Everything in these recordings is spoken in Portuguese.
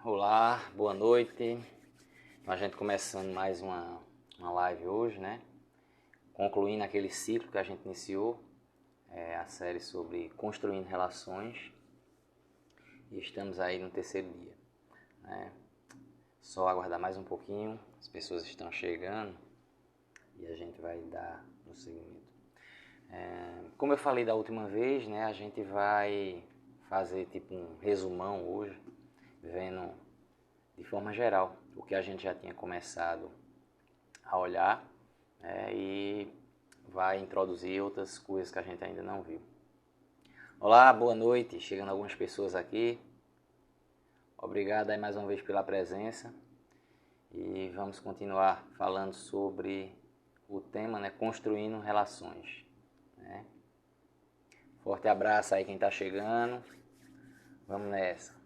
Olá, boa noite. A gente começando mais uma live hoje, né? Concluindo aquele ciclo que a gente iniciou, a série sobre construindo relações. E estamos aí no terceiro dia, né? Só aguardar mais um pouquinho, as pessoas estão chegando e a gente vai dar no seguimento. Como eu falei da última vez, né? A gente vai fazer tipo um resumão hoje, vendo de forma geral o que a gente já tinha começado a olhar, e vai introduzir outras coisas que a gente ainda não viu. Olá, boa noite, chegando algumas pessoas aqui. Obrigado aí mais uma vez pela presença e vamos continuar falando sobre o tema, né, construindo relações, né? Forte abraço aí quem está chegando, vamos nessa.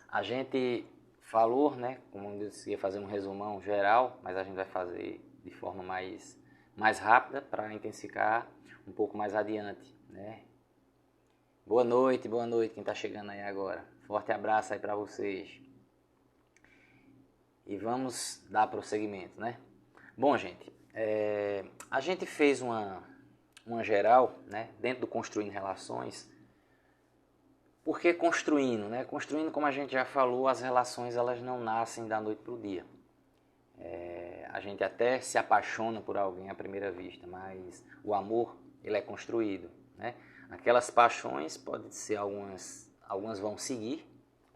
A gente falou, né, como eu disse, ia fazer um resumão geral, mas a gente vai fazer de forma mais rápida para intensificar um pouco mais adiante, né? Boa noite quem está chegando aí agora. Forte abraço aí para vocês. E vamos dar prosseguimento, né? Bom, gente, a gente fez uma geral, né, dentro do Construindo Relações. Por que construindo, né? Construindo, como a gente já falou, as relações elas não nascem da noite para o dia. A gente até se apaixona por alguém à primeira vista, mas o amor ele é construído, né? Aquelas paixões podem ser algumas vão seguir,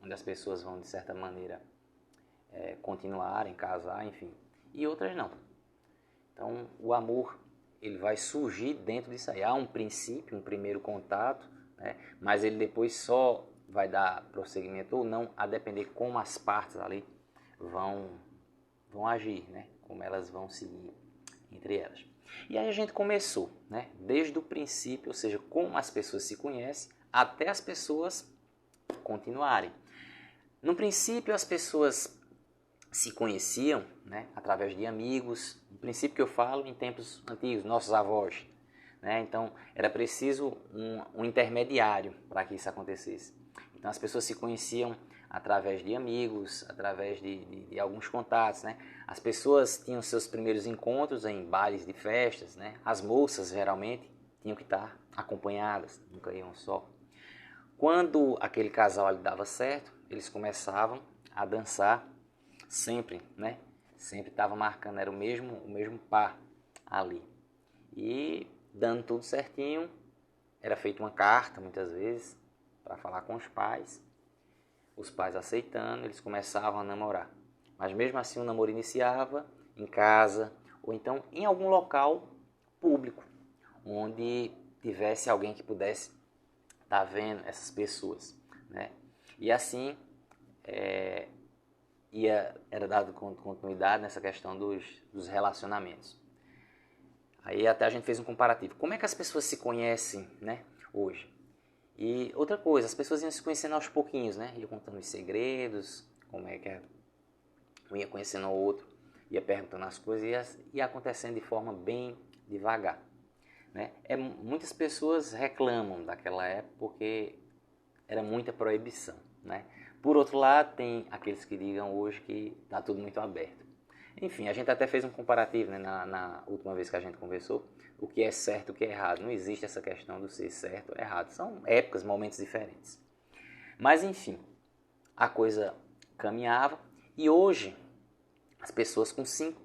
onde as pessoas vão de certa maneira continuarem, casar, enfim, e outras não. Então o amor ele vai surgir dentro disso aí. Há um princípio, um primeiro contato, né? Mas ele depois só vai dar prosseguimento ou não, a depender como as partes ali vão agir, né? Como elas vão seguir entre elas. E aí a gente começou, né? Desde o princípio, ou seja, como as pessoas se conhecem, até as pessoas continuarem. No princípio, as pessoas se conheciam, né, através de amigos. No princípio que eu falo, em tempos antigos, nossos avós, né? Então, era preciso um intermediário para que isso acontecesse. Então, as pessoas se conheciam através de amigos, através de alguns contatos, né? As pessoas tinham seus primeiros encontros em bailes de festas, né? As moças, geralmente, tinham que estar acompanhadas, nunca iam só. Quando aquele casal ali dava certo, eles começavam a dançar sempre, né? Sempre estava marcando, era o mesmo par ali. E dando tudo certinho, era feita uma carta muitas vezes para falar com os pais aceitando, eles começavam a namorar. Mas mesmo assim o namoro iniciava em casa ou então em algum local público, onde tivesse alguém que pudesse estar vendo essas pessoas, né? E assim era dado continuidade nessa questão dos relacionamentos. Aí até a gente fez um comparativo. Como é que as pessoas se conhecem, né, hoje? E outra coisa, as pessoas iam se conhecendo aos pouquinhos, né? Iam contando os segredos, como é que um ia conhecendo o outro, ia perguntando as coisas e ia acontecendo de forma bem devagar, né? Muitas pessoas reclamam daquela época porque era muita proibição, né? Por outro lado, tem aqueles que digam hoje que está tudo muito aberto. Enfim, a gente até fez um comparativo, né, na última vez que a gente conversou, o que é certo e o que é errado. Não existe essa questão do ser certo ou errado. São épocas, momentos diferentes. Mas, enfim, a coisa caminhava e hoje as pessoas com 5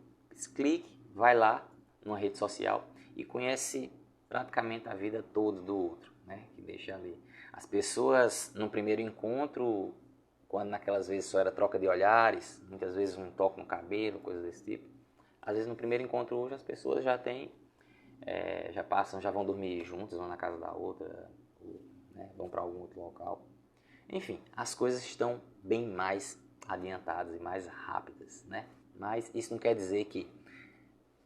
cliques vai lá numa rede social e conhece praticamente a vida toda do outro, né, que deixa ali. As pessoas, no primeiro encontro, quando naquelas vezes só era troca de olhares, muitas vezes um toque no cabelo, coisas desse tipo. Às vezes no primeiro encontro hoje as pessoas já vão dormir juntas, vão na casa da outra, né, vão para algum outro local. Enfim, as coisas estão bem mais adiantadas e mais rápidas, né? Mas isso não quer dizer que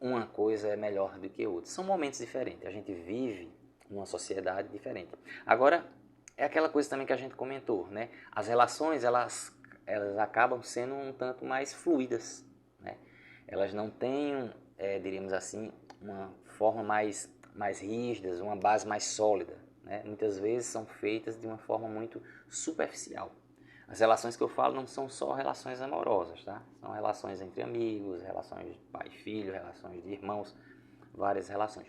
uma coisa é melhor do que outra. São momentos diferentes, a gente vive numa sociedade diferente. Agora, é aquela coisa também que a gente comentou, né? As relações, elas acabam sendo um tanto mais fluidas, né? Elas não têm, diríamos assim, uma forma mais rígida, uma base mais sólida, né, muitas vezes são feitas de uma forma muito superficial. As relações que eu falo não são só relações amorosas, tá? São relações entre amigos, relações de pai e filho, relações de irmãos, várias relações.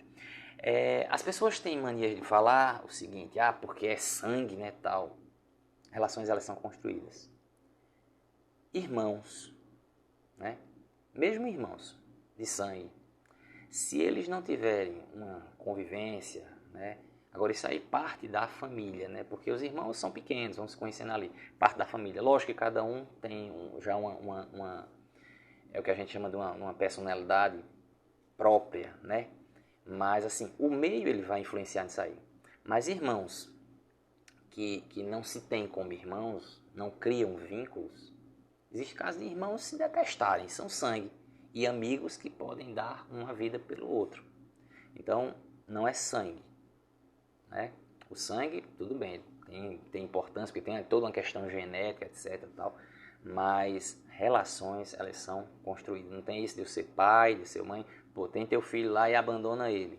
As pessoas têm mania de falar o seguinte, porque é sangue, né, tal. Relações, elas são construídas. Irmãos, né? Mesmo irmãos de sangue, se eles não tiverem uma convivência, né? Agora isso aí parte da família, né? Porque os irmãos são pequenos, vão se conhecendo ali, parte da família. Lógico que cada um tem já é o que a gente chama de uma personalidade própria, né? Mas assim, o meio ele vai influenciar nisso aí. Mas irmãos que não se têm como irmãos, não criam vínculos, existe casos de irmãos se detestarem, são sangue, e amigos que podem dar uma vida pelo outro. Então, não é sangue, né? O sangue, tudo bem, tem importância, porque tem toda uma questão genética, etc. Tal, mas relações, elas são construídas. Não tem isso de eu ser pai, de ser mãe, tem teu filho lá e abandona ele.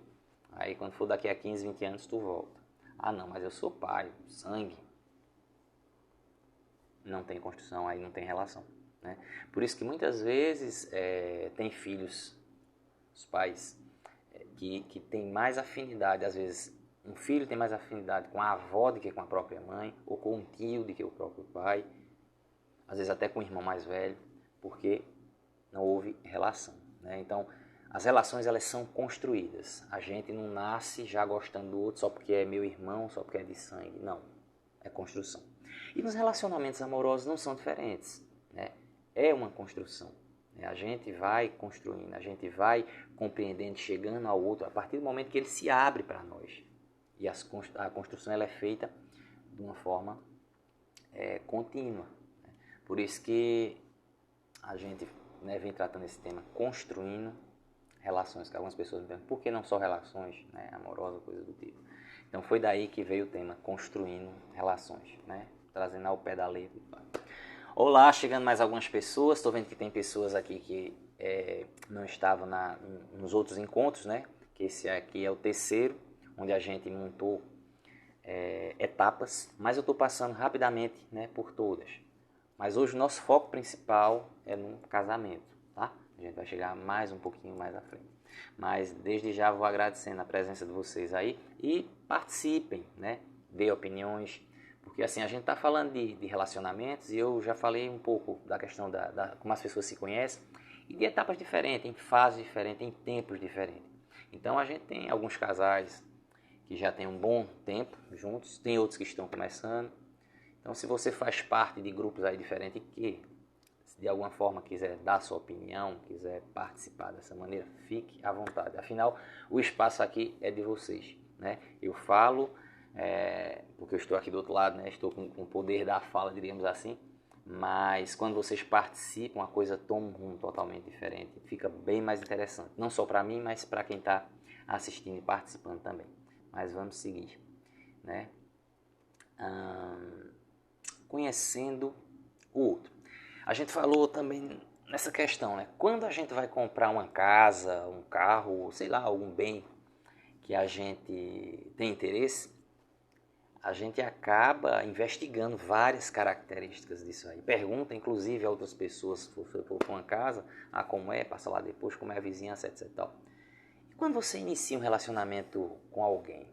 Aí, quando for daqui a 15, 20 anos, tu volta. Não, mas eu sou pai, sangue. Não tem construção, aí não tem relação, né? Por isso que muitas vezes tem filhos, os pais, que têm mais afinidade. Às vezes um filho tem mais afinidade com a avó do que com a própria mãe, ou com um tio do que o próprio pai, às vezes até com o irmão mais velho, porque não houve relação, né? Então, as relações, elas são construídas. A gente não nasce já gostando do outro só porque é meu irmão, só porque é de sangue. Não, é construção. E nos relacionamentos amorosos não são diferentes, né? É uma construção, né? A gente vai construindo, a gente vai compreendendo, chegando ao outro a partir do momento que ele se abre para nós. E a construção, ela é feita de uma forma contínua, né? Por isso que a gente, né, vem tratando esse tema, construindo relações, que algumas pessoas me perguntam, por que não só relações, né, amorosas, coisas do tipo. Então foi daí que veio o tema, construindo relações, né, trazendo ao pé da letra. Olá, chegando mais algumas pessoas, estou vendo que tem pessoas aqui que não estavam nos outros encontros, né, que esse aqui é o terceiro, onde a gente montou etapas, mas eu estou passando rapidamente, né, por todas. Mas hoje o nosso foco principal é no casamento, tá? A gente vai chegar mais um pouquinho mais à frente. Mas desde já vou agradecendo a presença de vocês aí e participem, né? Dê opiniões, porque assim, a gente está falando de relacionamentos e eu já falei um pouco da questão da como as pessoas se conhecem e de etapas diferentes, em fases diferentes, em tempos diferentes. Então a gente tem alguns casais que já têm um bom tempo juntos, tem outros que estão começando. Então, se você faz parte de grupos aí diferentes que, de alguma forma, quiser dar sua opinião, quiser participar dessa maneira, fique à vontade. Afinal, o espaço aqui é de vocês, né? Eu falo, porque eu estou aqui do outro lado, né? Estou com o poder da fala, diríamos assim. Mas quando vocês participam, a coisa toma um rumo totalmente diferente. Fica bem mais interessante. Não só para mim, mas para quem está assistindo e participando também. Mas vamos seguir, né? Conhecendo o outro. A gente falou também nessa questão, né? Quando a gente vai comprar uma casa, um carro, sei lá, algum bem que a gente tem interesse, a gente acaba investigando várias características disso aí. Pergunta, inclusive, a outras pessoas, se for uma casa, como é, passa lá depois, como é a vizinhança, etc. E quando você inicia um relacionamento com alguém,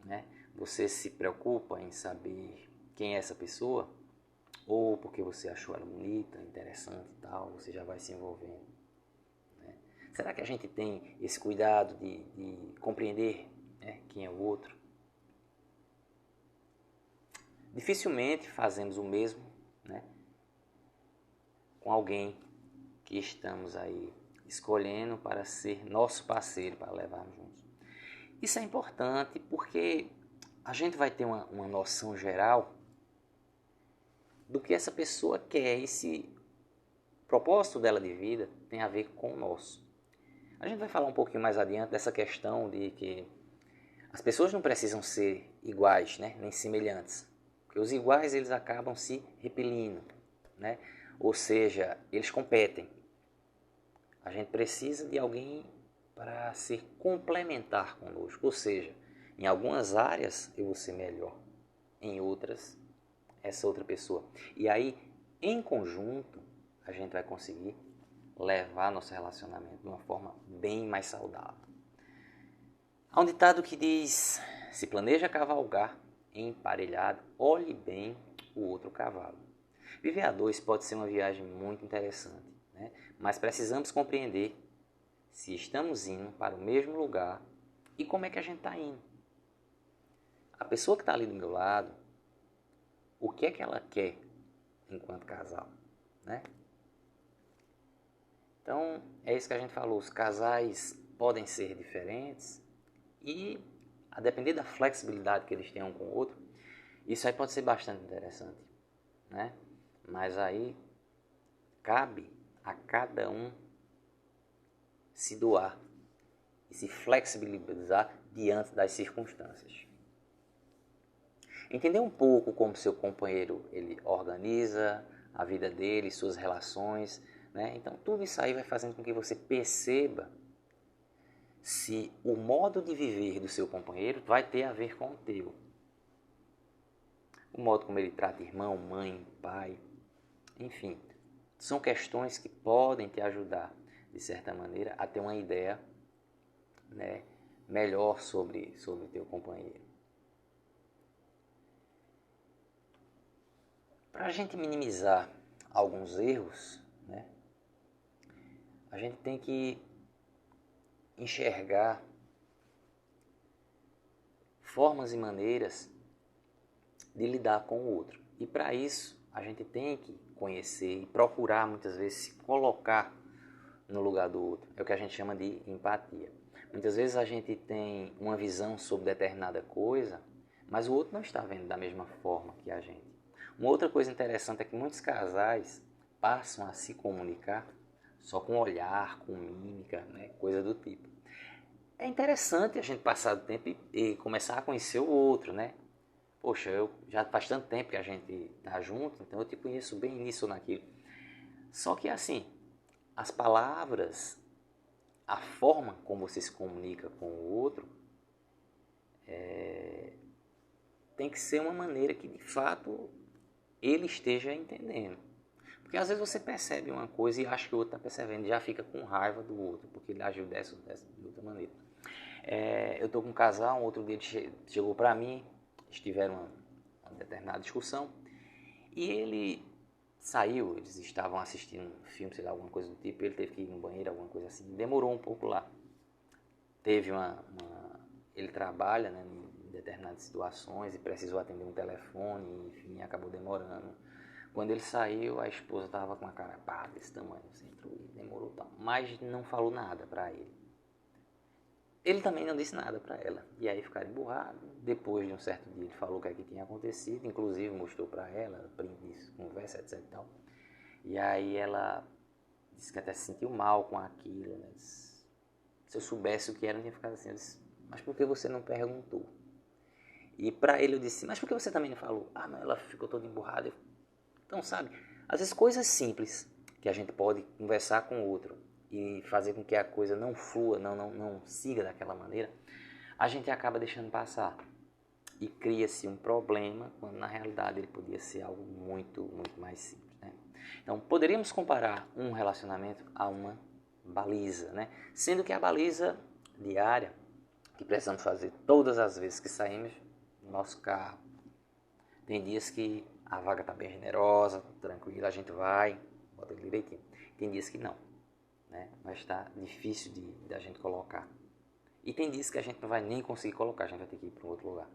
né? Você se preocupa em saber quem é essa pessoa, ou porque você achou ela bonita, interessante e tal, você já vai se envolvendo, né? Será que a gente tem esse cuidado de compreender, né, quem é o outro? Dificilmente fazemos o mesmo, né, com alguém que estamos aí escolhendo para ser nosso parceiro, para levarmos juntos. Isso é importante porque a gente vai ter uma noção geral do que essa pessoa quer e se o propósito dela de vida tem a ver com o nosso. A gente vai falar um pouquinho mais adiante dessa questão de que as pessoas não precisam ser iguais, né, nem semelhantes, porque os iguais eles acabam se repelindo, né? Ou seja, eles competem. A gente precisa de alguém para ser complementar conosco, ou seja, Em algumas áreas eu vou ser melhor, em outras essa outra pessoa. E aí, em conjunto, a gente vai conseguir levar nosso relacionamento de uma forma bem mais saudável. Há um ditado que diz: se planeja cavalgar emparelhado, olhe bem o outro cavalo. Viver a dois pode ser uma viagem muito interessante, né? Mas precisamos compreender se estamos indo para o mesmo lugar e como é que a gente está indo. A pessoa que está ali do meu lado, o que é que ela quer enquanto casal, né? Então, é isso que a gente falou, os casais podem ser diferentes e, a depender da flexibilidade que eles tenham um com o outro, isso aí pode ser bastante interessante, né? Mas aí cabe a cada um se doar e se flexibilizar diante das circunstâncias. Entender um pouco como seu companheiro ele organiza a vida dele, suas relações, né? Então tudo isso aí vai fazendo com que você perceba se o modo de viver do seu companheiro vai ter a ver com o teu. O modo como ele trata irmão, mãe, pai, enfim, são questões que podem te ajudar, de certa maneira, a ter uma ideia, né, melhor sobre o teu companheiro. Para a gente minimizar alguns erros, né, a gente tem que enxergar formas e maneiras de lidar com o outro. E para isso, a gente tem que conhecer e procurar, muitas vezes, se colocar no lugar do outro. É o que a gente chama de empatia. Muitas vezes a gente tem uma visão sobre determinada coisa, mas o outro não está vendo da mesma forma que a gente. Uma outra coisa interessante é que muitos casais passam a se comunicar só com olhar, com mímica, né? Coisa do tipo. É interessante a gente passar do tempo e começar a conhecer o outro, né? Poxa, eu já faz tanto tempo que a gente tá junto, então eu te conheço bem nisso ou naquilo. Só que assim, as palavras, a forma como você se comunica com o outro, tem que ser uma maneira que de fato ele esteja entendendo. Porque às vezes você percebe uma coisa e acha que o outro está percebendo, já fica com raiva do outro, porque ele agiu dessa de outra maneira. Eu estou com um casal, um outro dia ele chegou para mim, eles tiveram uma determinada discussão, e ele saiu, eles estavam assistindo um filme, sei lá, alguma coisa do tipo, ele teve que ir no banheiro, alguma coisa assim, demorou um pouco lá. Teve ele trabalha, né, em determinadas situações e precisou atender um telefone, enfim, acabou demorando. Quando ele saiu, a esposa estava com uma cara pá, desse tamanho, assim, demorou tal, mas não falou nada para ele. Ele também não disse nada para ela. E aí ficaram emburrados. Depois de um certo dia ele falou o que é que tinha acontecido, inclusive mostrou para ela, print disso, conversa, etc e tal. E aí ela disse que até se sentiu mal com aquilo, né? Se eu soubesse o que era, eu tinha ficado assim. Eu disse, mas por que você não perguntou? E para ele eu disse, mas por que você também não falou? Ah, não, ela ficou toda emburrada. Então, sabe, às vezes coisas simples que a gente pode conversar com o outro e fazer com que a coisa não flua, não siga daquela maneira, a gente acaba deixando passar. E cria-se um problema, quando na realidade ele podia ser algo muito, muito mais simples, né? Então, poderíamos comparar um relacionamento a uma baliza, né? Sendo que a baliza diária, que precisamos fazer todas as vezes que saímos do nosso carro, tem dias que a vaga está bem generosa, tranquila, a gente vai, bota ele direitinho. Tem dias que não, né? Mas está difícil de a gente colocar. E tem dias que a gente não vai nem conseguir colocar, a gente vai ter que ir para um outro lugar.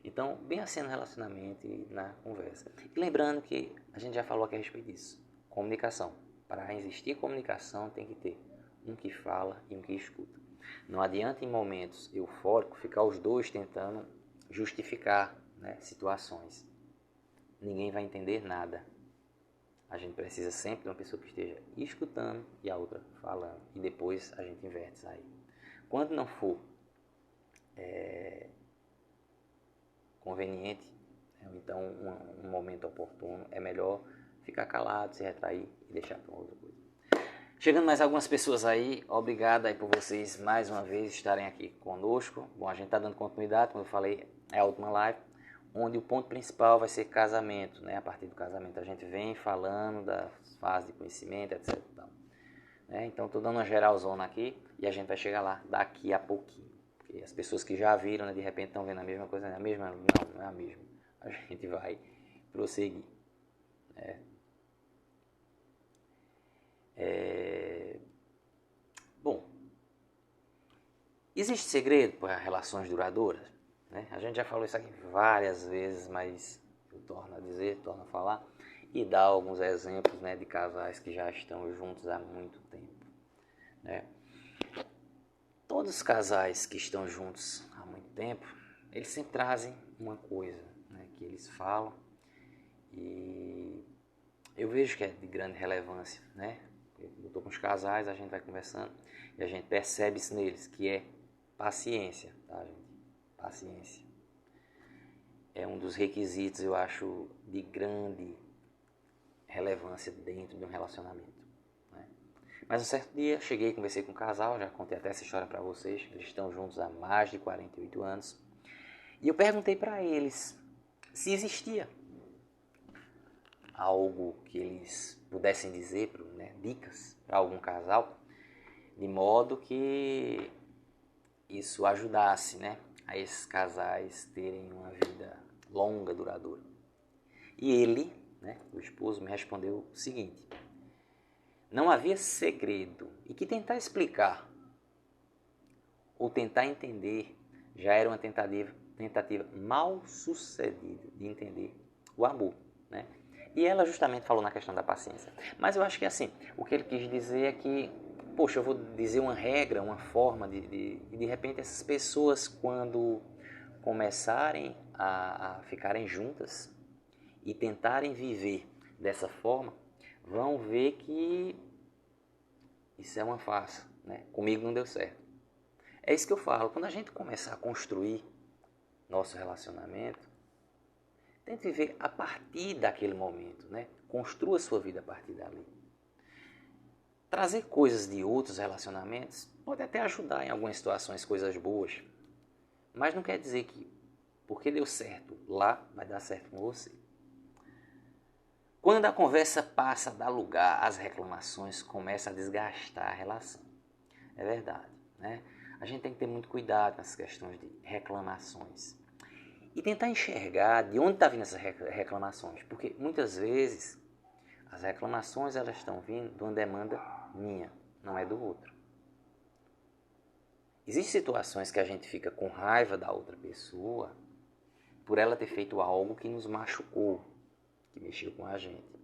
Então, bem assim no relacionamento e na conversa. E lembrando que a gente já falou aqui a respeito disso. Comunicação. Para existir comunicação tem que ter um que fala e um que escuta. Não adianta em momentos eufóricos ficar os dois tentando justificar, né, situações. Ninguém vai entender nada. A gente precisa sempre de uma pessoa que esteja escutando e a outra falando. E depois a gente inverte isso aí. Quando não for conveniente, ou então um momento oportuno, é melhor ficar calado, se retrair e deixar para outra coisa. Chegando mais algumas pessoas aí, obrigado aí por vocês mais uma vez estarem aqui conosco. Bom, a gente está dando continuidade, como eu falei, é a última live, onde o ponto principal vai ser casamento, né? A partir do casamento a gente vem falando das fases de conhecimento, etc. Então estou dando uma geralzona aqui e a gente vai chegar lá daqui a pouquinho. Porque as pessoas que já viram, né, de repente estão vendo a mesma coisa, a mesma? Não é a mesma. A gente vai prosseguir. Né? Bom, existe segredo para relações duradouras? Né? A gente já falou isso aqui várias vezes, mas eu torno a dizer, torno a falar e dar alguns exemplos, né, de casais que já estão juntos há muito tempo. Né? Todos os casais que estão juntos há muito tempo, eles sempre trazem uma coisa, né, que eles falam e eu vejo que é de grande relevância, né? Eu estou com os casais, a gente vai conversando e a gente percebe isso neles, que é paciência, tá, gente? Paciência. É um dos requisitos, eu acho, de grande relevância dentro de um relacionamento. Né? Mas um certo dia, cheguei, conversei com um casal, já contei até essa história para vocês, eles estão juntos há mais de 48 anos, e eu perguntei para eles se existia algo que eles pudessem dizer, né, dicas para algum casal, de modo que isso ajudasse, né, a esses casais terem uma vida longa, duradoura. E ele, né, o esposo, me respondeu o seguinte: não havia segredo e que tentar explicar ou tentar entender já era uma tentativa mal sucedida de entender o amor, né? E ela justamente falou na questão da paciência. Mas eu acho que assim, o que ele quis dizer é que, poxa, eu vou dizer uma regra, uma forma de repente essas pessoas quando começarem a ficarem juntas e tentarem viver dessa forma, vão ver que isso é uma farsa, né? Comigo não deu certo. É isso que eu falo, quando a gente começar a construir nosso relacionamento, tente viver a partir daquele momento, né? Construa a sua vida a partir dali. Trazer coisas de outros relacionamentos pode até ajudar em algumas situações, coisas boas, mas não quer dizer que porque deu certo lá, vai dar certo com você. Quando a conversa passa a dar lugar às reclamações, começa a desgastar a relação. É verdade, né? A gente tem que ter muito cuidado nessas questões de reclamações. E tentar enxergar de onde está vindo essas reclamações. Porque muitas vezes as reclamações elas estão vindo de uma demanda minha, não é do outro. Existem situações que a gente fica com raiva da outra pessoa por ela ter feito algo que nos machucou, que mexeu com a gente.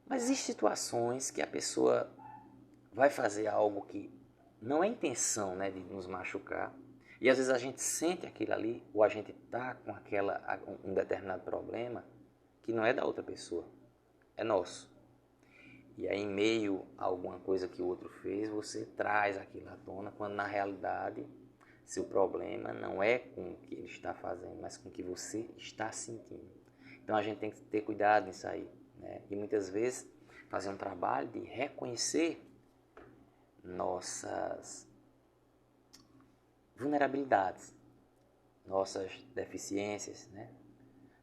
Mas existem situações que a pessoa vai fazer algo que não é intenção, né, de nos machucar. E às vezes a gente sente aquilo ali, ou a gente está com um determinado problema que não é da outra pessoa, é nosso. E aí, em meio a alguma coisa que o outro fez, você traz aquilo à tona, quando na realidade seu problema não é com o que ele está fazendo, mas com o que você está sentindo. Então a gente tem que ter cuidado nisso aí, né? E muitas vezes fazer um trabalho de reconhecer nossas vulnerabilidades, nossas deficiências, né?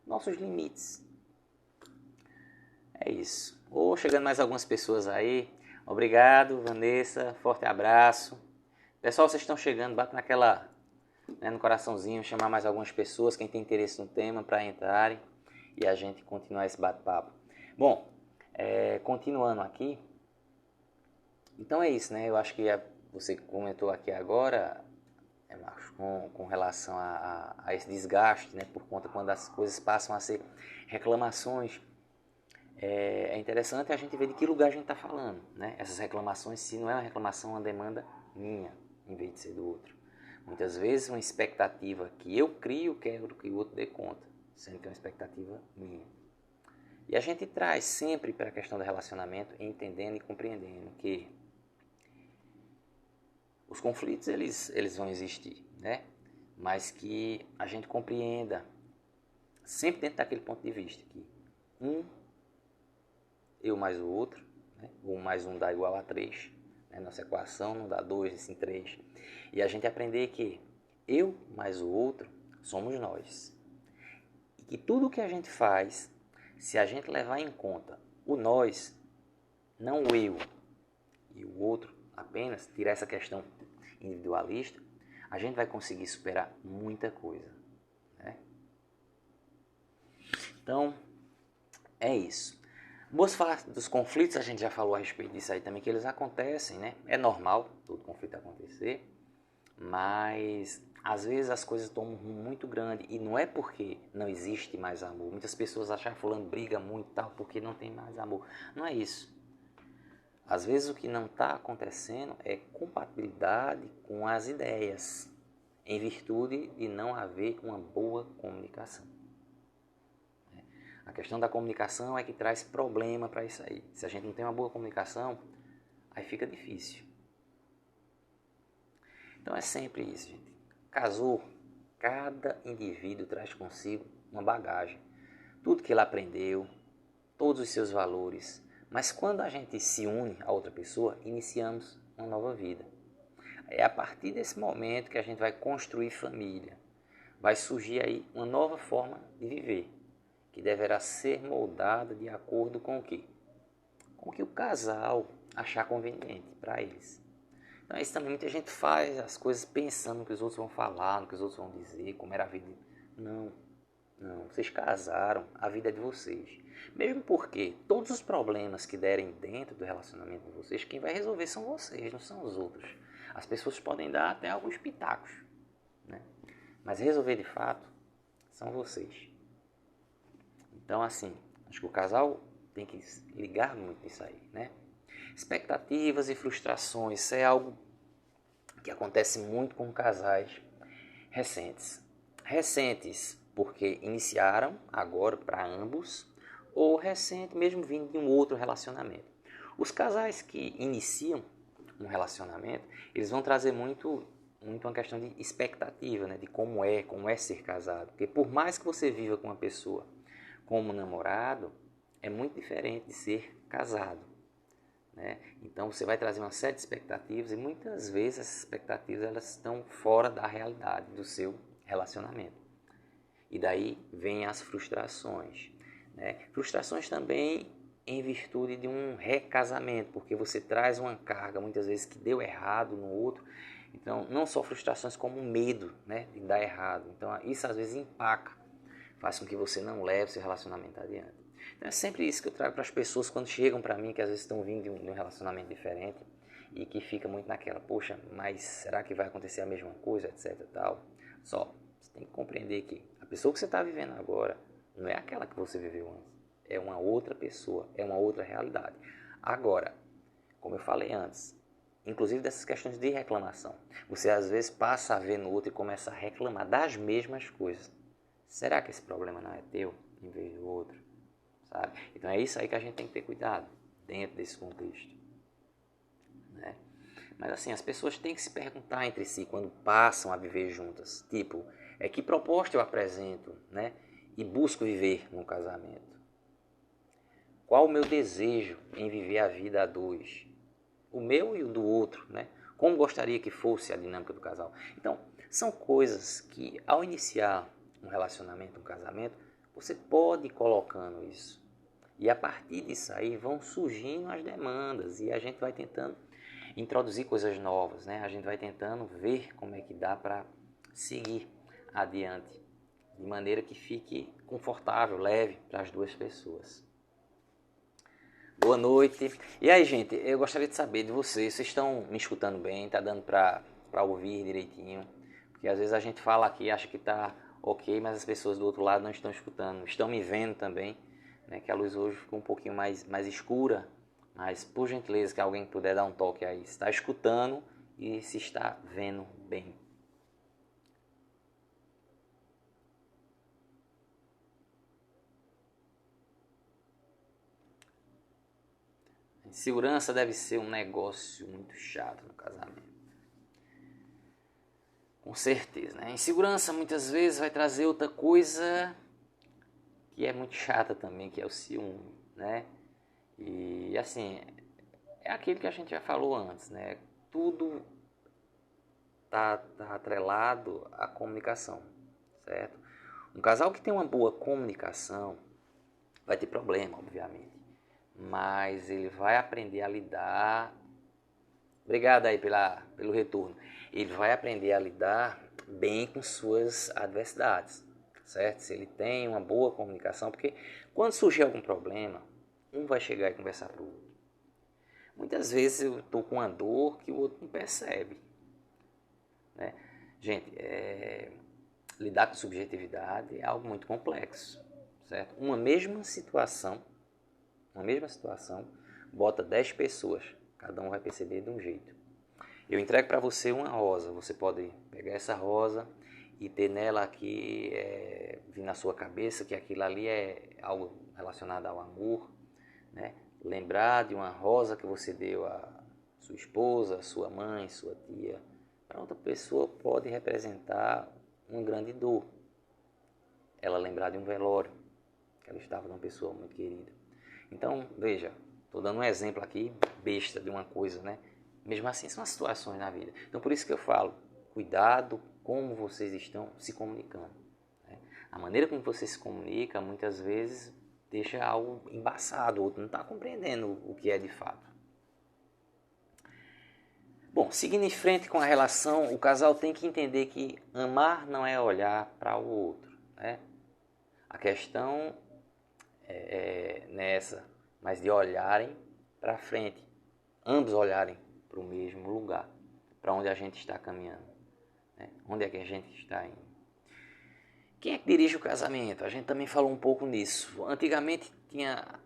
Nossos limites. É isso. Chegando mais algumas pessoas aí. Obrigado, Vanessa. Forte abraço. Pessoal, vocês estão chegando, bate naquela, né, no coraçãozinho, chamar mais algumas pessoas, quem tem interesse no tema, para entrarem e a gente continuar esse bate-papo. Bom, continuando aqui. Então é isso, né? Eu acho que você comentou aqui agora, Marcos, com relação a esse desgaste, né, por conta quando as coisas passam a ser reclamações. É interessante a gente ver de que lugar a gente está falando, né? Essas reclamações, se não é uma reclamação, é uma demanda minha, em vez de ser do outro. Muitas vezes uma expectativa que eu crio, quero que o outro dê conta, sendo que é uma expectativa minha. E a gente traz sempre para a questão do relacionamento, entendendo e compreendendo que os conflitos eles vão existir, né? Mas que a gente compreenda, sempre dentro daquele ponto de vista, que eu mais o outro, né? 1 mais 1 dá igual a 3. Né? Nossa equação não dá 2, e sim 3. E a gente aprender que eu mais o outro somos nós. E que tudo que a gente faz, se a gente levar em conta o nós, não o eu e o outro, apenas tirar essa questão individualista, a gente vai conseguir superar muita coisa. Né? Então, é isso. Vamos falar dos conflitos, a gente já falou a respeito disso aí também, que eles acontecem, né? É normal todo conflito acontecer, mas às vezes as coisas tomam um rumo muito grande e não é porque não existe mais amor. Muitas pessoas acham que fulano briga muito e tal porque não tem mais amor. Não é isso. Às vezes o que não está acontecendo é compatibilidade com as ideias, em virtude de não haver uma boa comunicação. A questão da comunicação é que traz problema para isso aí. Se a gente não tem uma boa comunicação, aí fica difícil. Então é sempre isso, gente. Casou, cada indivíduo traz consigo uma bagagem. Tudo que ele aprendeu, todos os seus valores. Mas quando a gente se une a outra pessoa, iniciamos uma nova vida. É a partir desse momento que a gente vai construir família. Vai surgir aí uma nova forma de viver, que deverá ser moldada de acordo com o quê? Com o que o casal achar conveniente para eles. Então isso também muita gente faz as coisas pensando no que os outros vão falar, no que os outros vão dizer, como era a vida. Não, vocês casaram, a vida é de vocês. Mesmo porque todos os problemas que derem dentro do relacionamento de vocês, quem vai resolver são vocês, não são os outros. As pessoas podem dar até alguns pitacos, né? Mas resolver de fato são vocês. Então, assim, acho que o casal tem que ligar muito nisso aí, né? Expectativas e frustrações, isso é algo que acontece muito com casais recentes. Recentes porque iniciaram agora para ambos, ou recente mesmo vindo de um outro relacionamento. Os casais que iniciam um relacionamento, eles vão trazer muito uma questão de expectativa, né? De como é ser casado. Porque por mais que você viva com uma pessoa como namorado, é muito diferente de ser casado, né? Então você vai trazer uma série de expectativas e muitas vezes essas expectativas elas estão fora da realidade do seu relacionamento. E daí vêm as frustrações, né? Frustrações também em virtude de um recasamento, porque você traz uma carga muitas vezes que deu errado no outro. Então não só frustrações como medo, né, de dar errado. Então isso às vezes empaca, faz com que você não leve seu relacionamento adiante. Então é sempre isso que eu trago para as pessoas quando chegam para mim, que às vezes estão vindo de um relacionamento diferente e que fica muito naquela, poxa, mas será que vai acontecer a mesma coisa, etc e tal. Só, você tem que compreender que a pessoa que você está vivendo agora não é aquela que você viveu antes. É uma outra pessoa, é uma outra realidade. Agora, como eu falei antes, inclusive dessas questões de reclamação, você às vezes passa a ver no outro e começa a reclamar das mesmas coisas. Será que esse problema não é teu em vez do outro? Sabe? Então é isso aí que a gente tem que ter cuidado dentro desse contexto, né? Mas assim, as pessoas têm que se perguntar entre si quando passam a viver juntas. Tipo, que proposta eu apresento, né? E busco viver num casamento? Qual o meu desejo em viver a vida a dois? O meu e o do outro, né? Como gostaria que fosse a dinâmica do casal? Então, são coisas que ao iniciar um relacionamento, um casamento, você pode ir colocando isso. E a partir disso aí vão surgindo as demandas e a gente vai tentando introduzir coisas novas, né? A gente vai tentando ver como é que dá para seguir adiante, de maneira que fique confortável, leve para as duas pessoas. Boa noite. E aí, gente, eu gostaria de saber de vocês. Vocês estão me escutando bem? Tá dando para ouvir direitinho? Porque às vezes a gente fala aqui e acha que tá ok, mas as pessoas do outro lado não estão escutando. Estão me vendo também, né? Que a luz hoje ficou um pouquinho mais escura. Mas, por gentileza, que alguém puder dar um toque aí. Se está escutando e se está vendo bem. Insegurança deve ser um negócio muito chato no casamento. Com certeza, né? Insegurança muitas vezes vai trazer outra coisa que é muito chata também, que é o ciúme, né? E assim, é aquilo que a gente já falou antes, né? Tudo tá atrelado à comunicação, certo? Um casal que tem uma boa comunicação vai ter problema, obviamente, mas ele vai aprender a lidar. Obrigado aí pelo retorno. Ele vai aprender a lidar bem com suas adversidades, certo? Se ele tem uma boa comunicação, porque quando surgir algum problema, um vai chegar e conversar para o outro. Muitas vezes eu estou com uma dor que o outro não percebe, né? Gente, lidar com subjetividade é algo muito complexo, certo? Uma mesma situação, bota 10 pessoas, cada um vai perceber de um jeito. Eu entrego para você uma rosa, você pode pegar essa rosa e ter nela aqui, vir na sua cabeça que aquilo ali é algo relacionado ao amor, né? Lembrar de uma rosa que você deu a sua esposa, sua mãe, sua tia. Para outra pessoa pode representar uma grande dor. Ela lembrar de um velório, que ela estava de uma pessoa muito querida. Então, veja, estou dando um exemplo aqui, besta de uma coisa, né? Mesmo assim, são as situações na vida. Então, por isso que eu falo, cuidado como vocês estão se comunicando, né? A maneira como você se comunica, muitas vezes, deixa algo embaçado, o outro não está compreendendo o que é de fato. Bom, seguindo em frente com a relação, o casal tem que entender que amar não é olhar para o outro, né? A questão é nessa, mas de olharem para frente, ambos olharem para o mesmo lugar, para onde a gente está caminhando, né? Onde é que a gente está indo. Quem é que dirige o casamento? A gente também falou um pouco nisso. Antigamente tinha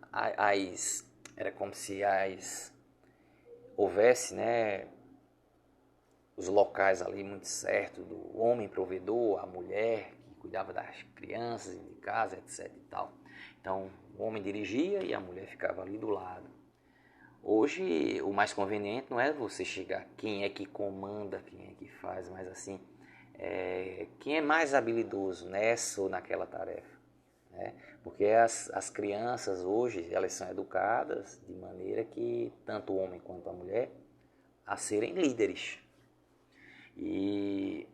era como se houvesse, né, os locais ali muito certos do homem provedor, a mulher que cuidava das crianças de casa, etc e tal. Então o homem dirigia e a mulher ficava ali do lado. Hoje o mais conveniente não é você chegar quem é que comanda, quem é que faz, mas assim, quem é mais habilidoso nessa ou naquela tarefa, né? Porque as crianças hoje, elas são educadas de maneira que tanto o homem quanto a mulher a serem líderes. E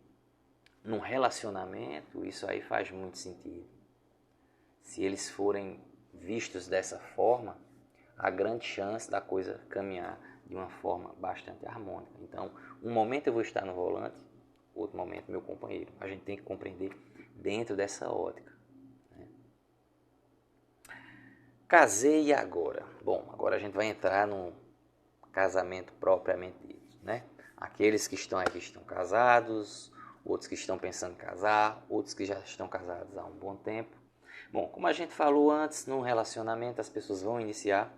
num relacionamento isso aí faz muito sentido. Se eles forem vistos dessa forma, há grande chance da coisa caminhar de uma forma bastante harmônica. Então, um momento eu vou estar no volante, outro momento meu companheiro. A gente tem que compreender dentro dessa ótica, né? Casei agora. Bom, agora a gente vai entrar no casamento propriamente dito, né? Aqueles que estão aqui estão casados, outros que estão pensando em casar, outros que já estão casados há um bom tempo. Bom, como a gente falou antes, num relacionamento as pessoas vão iniciar,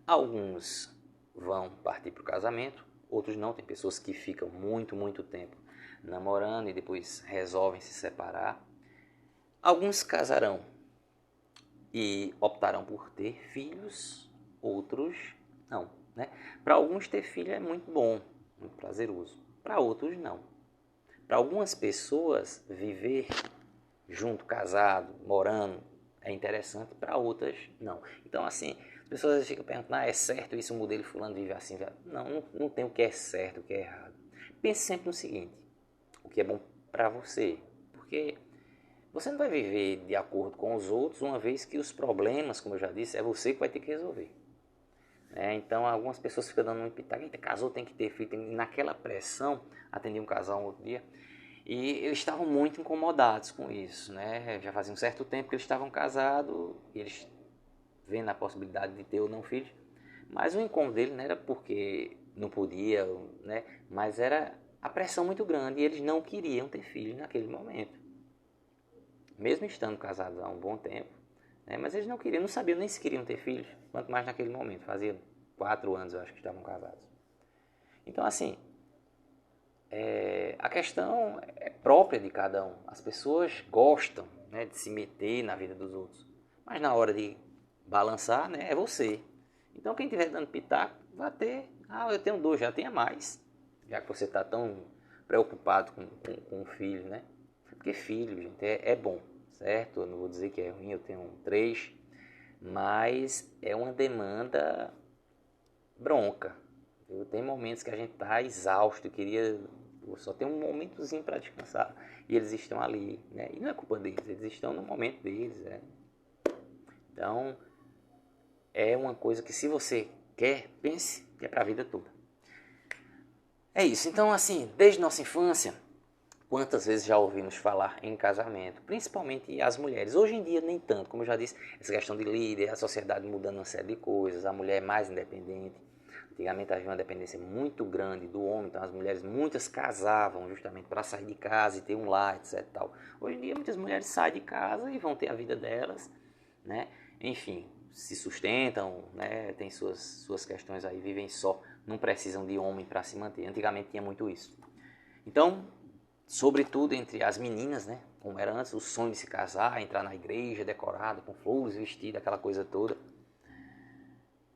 alguns vão partir para o casamento, outros não. Tem pessoas que ficam muito tempo namorando e depois resolvem se separar. Alguns casarão e optarão por ter filhos, outros não, né? Para alguns ter filho é muito bom, muito prazeroso, para outros não. Para algumas pessoas viver junto, casado, morando, é interessante, para outras não. Então assim, as pessoas ficam perguntando, é certo isso, o modelo fulano vive assim? Não tem o que é certo, o que é errado. Pense sempre no seguinte, o que é bom para você, porque você não vai viver de acordo com os outros, uma vez que os problemas, como eu já disse, é você que vai ter que resolver. Então algumas pessoas ficam dando um pitaco, casou, tem que ter filho, naquela pressão. Atendi um casal um outro dia e eles estavam muito incomodados com isso, né? Já fazia um certo tempo que eles estavam casados, eles vendo a possibilidade de ter ou não filhos, mas o incômodo dele não era porque não podia, né? Mas era a pressão muito grande e eles não queriam ter filhos naquele momento, mesmo estando casados há um bom tempo, né? Mas eles não queriam, não sabiam nem se queriam ter filhos, quanto mais naquele momento. Fazia 4 anos eu acho que estavam casados. Então assim, a questão é própria de cada um. As pessoas gostam, né, de se meter na vida dos outros, mas na hora de balançar, né, é você. Então quem estiver dando pitaco vai ter, eu tenho 2, já tenha mais, já que você está tão preocupado com o filho, né? Porque filho, gente, é bom, certo? Eu não vou dizer que é ruim, eu tenho 3, mas é uma demanda bronca, Tem momentos que a gente está exausto, queria só ter um momentozinho para descansar. E eles estão ali, né? E não é culpa deles, eles estão no momento deles, né? Então, é uma coisa que se você quer, pense que é para a vida toda. É isso. Então, assim, desde nossa infância, quantas vezes já ouvimos falar em casamento, principalmente as mulheres. Hoje em dia nem tanto, como eu já disse, essa questão de líder, a sociedade mudando uma série de coisas, a mulher é mais independente. Antigamente havia uma dependência muito grande do homem, então as mulheres muitas casavam justamente para sair de casa e ter um lar, etc. Tal. Hoje em dia muitas mulheres saem de casa e vão ter a vida delas, né? Enfim, se sustentam, né? Tem suas questões aí, vivem só, não precisam de homem para se manter. Antigamente tinha muito isso. Então, sobretudo entre as meninas, né? Como era antes, o sonho de se casar, entrar na igreja decorada, com flores, vestido, aquela coisa toda.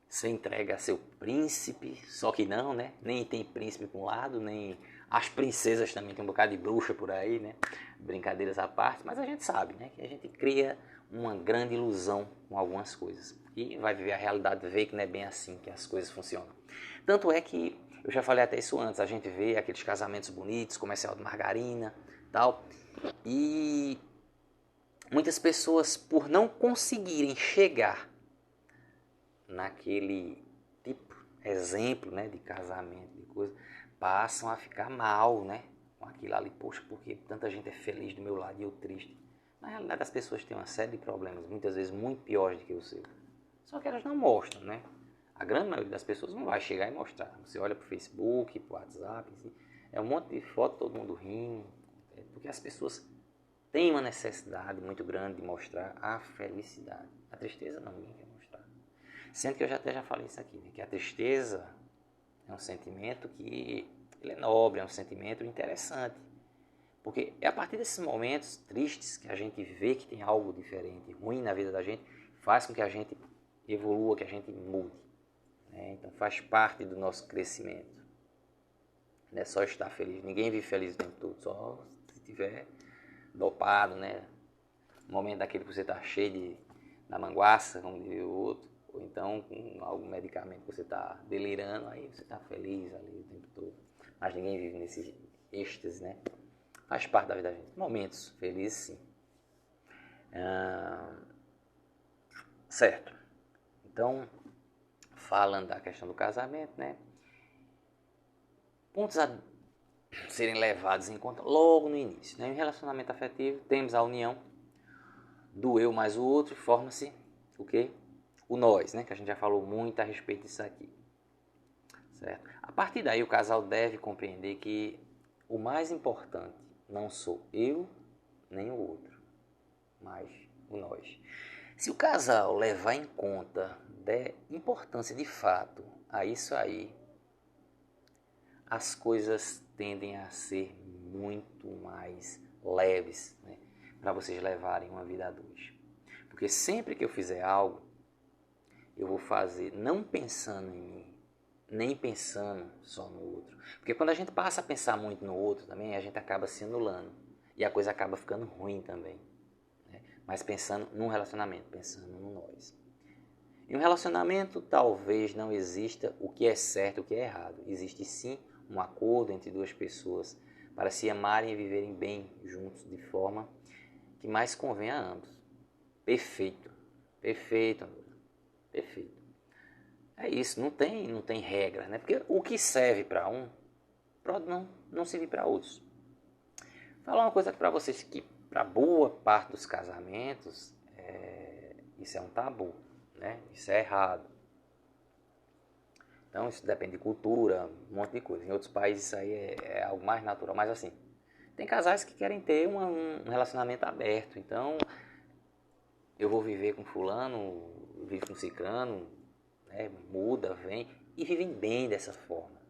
Você entrega a seu príncipe, só que não, né? Nem tem príncipe para um lado, nem as princesas também, tem um bocado de bruxa por aí, né? Brincadeiras à parte, mas a gente sabe, né? Que a gente cria uma grande ilusão com algumas coisas. E vai viver a realidade, ver que não é bem assim que as coisas funcionam. Tanto é que, eu já falei até isso antes, a gente vê aqueles casamentos bonitos, comercial de margarina, tal, e muitas pessoas, por não conseguirem chegar naquele tipo, exemplo, né, de casamento, de coisa, passam a ficar mal, né, com aquilo ali, poxa, porque tanta gente é feliz do meu lado e eu triste. Na realidade, as pessoas têm uma série de problemas, muitas vezes muito piores do que o seu. Só que elas não mostram, né? A grande maioria das pessoas não vai chegar e mostrar. Você olha para o Facebook, para o WhatsApp, assim, é um monte de foto, todo mundo rindo, porque as pessoas têm uma necessidade muito grande de mostrar a felicidade. A tristeza não, ninguém quer mostrar. Sendo que eu até já falei isso aqui, né? Que a tristeza é um sentimento que ele é nobre, é um sentimento interessante. Porque é a partir desses momentos tristes que a gente vê que tem algo diferente, ruim na vida da gente, faz com que a gente evolua, que a gente mude. Né? Então faz parte do nosso crescimento. Não é só estar feliz. Ninguém vive feliz o tempo todo, só se tiver dopado, né? No momento daquele que você está cheio da manguaça, como diria o outro, ou então com algum medicamento que você está delirando, aí você está feliz ali o tempo todo. Mas ninguém vive nesse êxtase, né? Faz parte da vida da gente. Momentos felizes, sim. Certo. Então, falando da questão do casamento, né? Pontos a serem levados em conta logo no início. Né? Em relacionamento afetivo, temos a união do eu mais o outro e forma-se o quê? O nós, né? Que a gente já falou muito a respeito disso aqui. Certo? A partir daí, o casal deve compreender que o mais importante não sou eu nem o outro, mas o nós. Se o casal levar em conta da importância de fato a isso aí, as coisas tendem a ser muito mais leves, né, para vocês levarem uma vida a dois. Porque sempre que eu fizer algo, eu vou fazer não pensando em mim, nem pensando só no outro. Porque quando a gente passa a pensar muito no outro também, a gente acaba se anulando. E a coisa acaba ficando ruim também. Né? Mas pensando num relacionamento, pensando no nós. Em um relacionamento, talvez não exista o que é certo e o que é errado. Existe sim um acordo entre duas pessoas para se amarem e viverem bem juntos de forma que mais convém a ambos. Perfeito. Perfeito, André. Perfeito. É isso, não tem regra, né? Porque o que serve para um, pode não servir para outros. Vou falar uma coisa para vocês que para boa parte dos casamentos, isso é um tabu, né? Isso é errado. Então isso depende de cultura, um monte de coisa. Em outros países isso aí é algo mais natural, mas assim, tem casais que querem ter um relacionamento aberto. Então, eu vou viver com fulano, vivo com ciclano, né? Muda, vem e vivem bem dessa forma.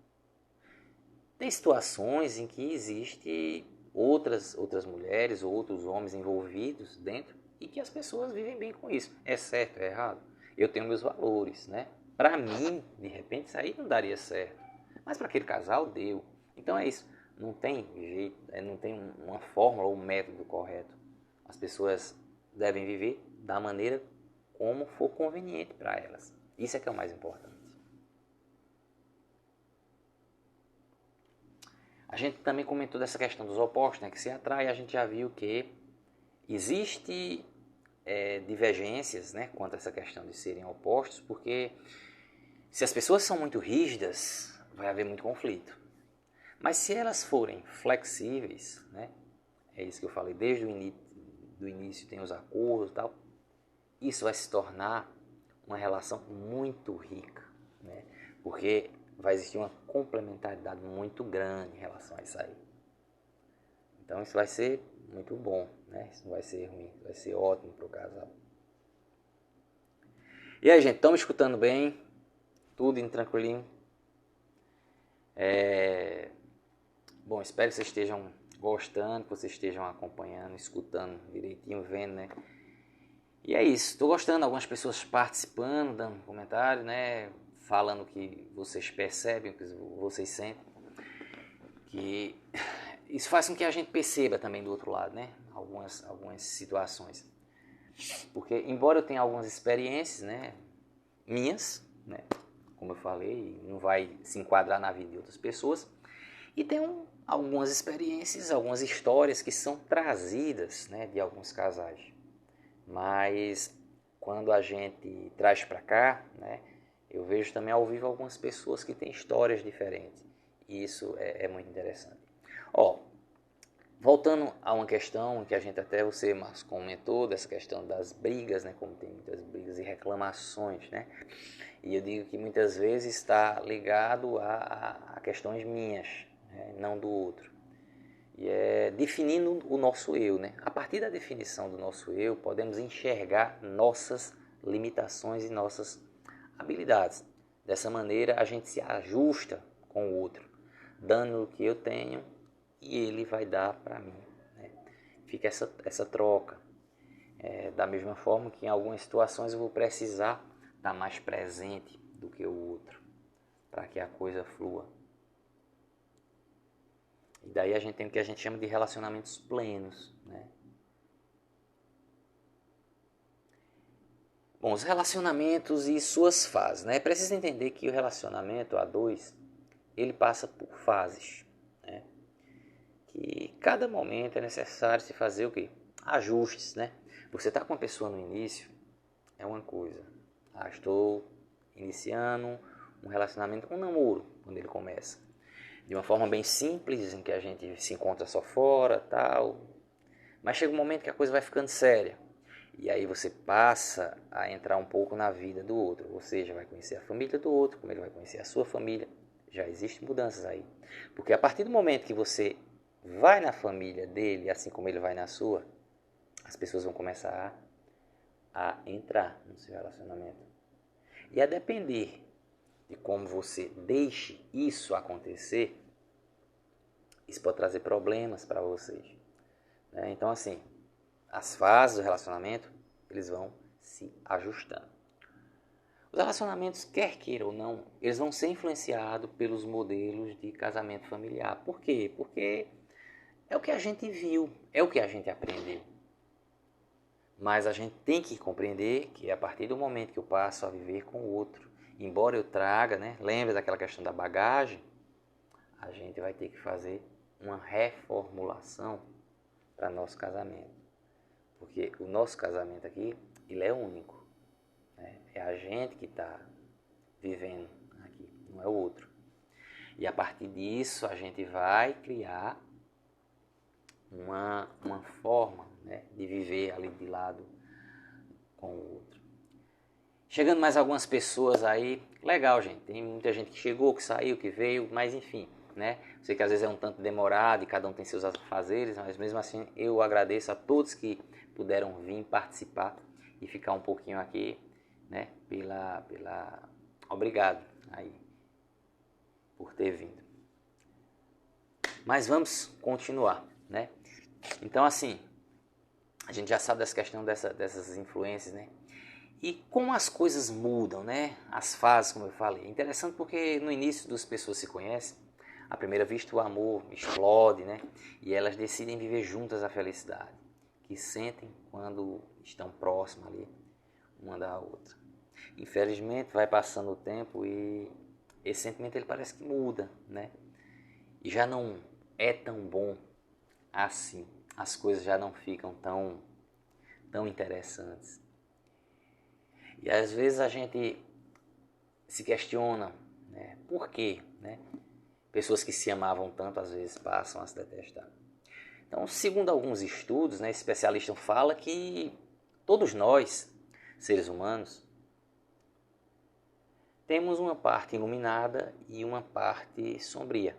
Tem situações em que existe outras mulheres ou outros homens envolvidos dentro e que as pessoas vivem bem com isso. É certo, é errado? Eu tenho meus valores, né? Para mim, de repente, isso aí não daria certo. Mas para aquele casal, deu. Então é isso. Não tem jeito, não tem uma fórmula ou um método correto. As pessoas devem viver da maneira como for conveniente para elas. Isso é que é o mais importante. A gente também comentou dessa questão dos opostos, né, que se atrai. A gente já viu que existe divergências, né, quanto a essa questão de serem opostos, porque se as pessoas são muito rígidas, vai haver muito conflito. Mas se elas forem flexíveis, né, é isso que eu falei, desde o início tem os acordos e tal, isso vai se tornar uma relação muito rica, né, porque vai existir uma complementaridade muito grande em relação a isso aí. Então isso vai ser muito bom, né? Isso não vai ser ruim, vai ser ótimo para o casal. E aí, gente, estão me escutando bem? Tudo indo tranquilinho? Bom, espero que vocês estejam gostando, que vocês estejam acompanhando, escutando direitinho, vendo, né? E é isso, estou gostando, algumas pessoas participando, dando comentário, né? Falando que vocês percebem, que vocês sentem. Que isso faz com que a gente perceba também do outro lado, né? Algumas situações. Porque, embora eu tenha algumas experiências, né, minhas, né, como eu falei, não vai se enquadrar na vida de outras pessoas, e tem algumas experiências, algumas histórias que são trazidas, né, de alguns casais. Mas quando a gente traz para cá, né, eu vejo também ao vivo algumas pessoas que têm histórias diferentes. E isso é muito interessante. Voltando a uma questão que a gente até você, Marcos, comentou, dessa questão das brigas, né, como tem muitas brigas e reclamações, né? E eu digo que muitas vezes está ligado a questões minhas, né, não do outro. E é definindo o nosso eu, né? A partir da definição do nosso eu, podemos enxergar nossas limitações e nossas habilidades. Dessa maneira, a gente se ajusta com o outro, dando o que eu tenho e ele vai dar para mim, né? Fica essa troca. Da mesma forma que em algumas situações eu vou precisar estar mais presente do que o outro, para que a coisa flua. E daí a gente tem o que a gente chama de relacionamentos plenos, né? Bom, os relacionamentos e suas fases, né? É preciso entender que o relacionamento a dois, ele passa por fases, né? Que cada momento é necessário se fazer o quê? Ajustes, né? Você está com uma pessoa no início, é uma coisa. Estou iniciando um relacionamento, um namoro, quando ele começa. De uma forma bem simples, em que a gente se encontra só fora, tal. Mas chega um momento que a coisa vai ficando séria. E aí você passa a entrar um pouco na vida do outro. Ou seja, vai conhecer a família do outro, como ele vai conhecer a sua família. Já existem mudanças aí. Porque a partir do momento que você vai na família dele, assim como ele vai na sua, as pessoas vão começar a entrar no seu relacionamento. E a depender de como você deixe isso acontecer, isso pode trazer problemas para vocês. Então, assim, as fases do relacionamento, eles vão se ajustando. Os relacionamentos, quer queira ou não, eles vão ser influenciados pelos modelos de casamento familiar. Por quê? Porque é o que a gente viu, é o que a gente aprendeu. Mas a gente tem que compreender que a partir do momento que eu passo a viver com o outro, embora eu traga, né, lembra daquela questão da bagagem, a gente vai ter que fazer uma reformulação para nosso casamento. Porque o nosso casamento aqui, ele é único, né? É a gente que está vivendo aqui, não é o outro. E a partir disso a gente vai criar uma forma, né, de viver ali de lado com o outro. Chegando mais algumas pessoas aí, legal, gente. Tem muita gente que chegou, que saiu, que veio, mas enfim, né? Sei que às vezes é um tanto demorado e cada um tem seus afazeres, mas mesmo assim eu agradeço a todos que puderam vir participar e ficar um pouquinho aqui, né? Obrigado aí por ter vindo. Mas vamos continuar, né? Então, assim, a gente já sabe dessa questão dessas influências, né? E como as coisas mudam, né? As fases, como eu falei. É interessante porque no início duas pessoas se conhecem, à primeira vista o amor explode, né? E elas decidem viver juntas a felicidade que sentem quando estão próximas ali, uma da outra. Infelizmente vai passando o tempo e esse sentimento ele parece que muda, né? E já não é tão bom assim. As coisas já não ficam tão interessantes. E às vezes a gente se questiona, né, por quê, né? Pessoas que se amavam tanto às vezes passam a se detestar. Então, segundo alguns estudos, né, especialistas falam que todos nós, seres humanos, temos uma parte iluminada e uma parte sombria.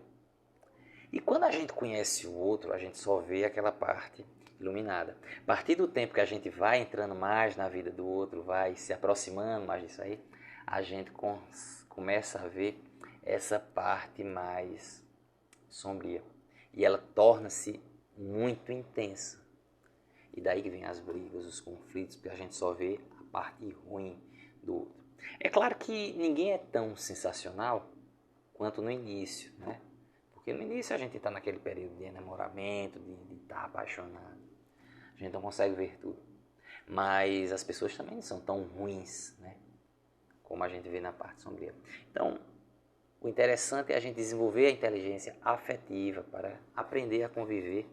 E quando a gente conhece o outro, a gente só vê aquela parte iluminada. A partir do tempo que a gente vai entrando mais na vida do outro, vai se aproximando mais disso aí, a gente começa a ver essa parte mais sombria. E ela torna-se muito intensa. E daí que vem as brigas, os conflitos, porque a gente só vê a parte ruim do outro. É claro que ninguém é tão sensacional quanto no início, né? Porque no início a gente está naquele período de enamoramento, de estar apaixonado. A gente não consegue ver tudo. Mas as pessoas também não são tão ruins, né, como a gente vê na parte sombria. Então, o interessante é a gente desenvolver a inteligência afetiva para aprender a conviver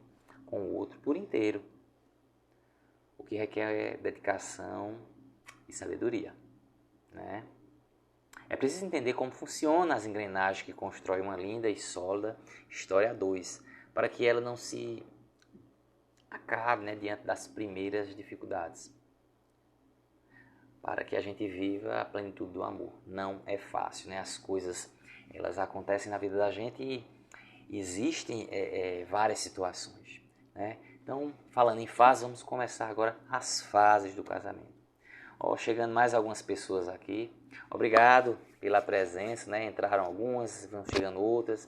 com o outro por inteiro. O que requer dedicação e sabedoria, né? É preciso entender como funcionam as engrenagens que constroem uma linda e sólida história a dois, para que ela não se acabe, né, diante das primeiras dificuldades. Para que a gente viva a plenitude do amor. Não é fácil, né? As coisas elas acontecem na vida da gente e existem várias situações, né? Então, falando em fases, vamos começar agora as fases do casamento. Chegando mais algumas pessoas aqui. Obrigado pela presença, né? Entraram algumas, vão chegando outras.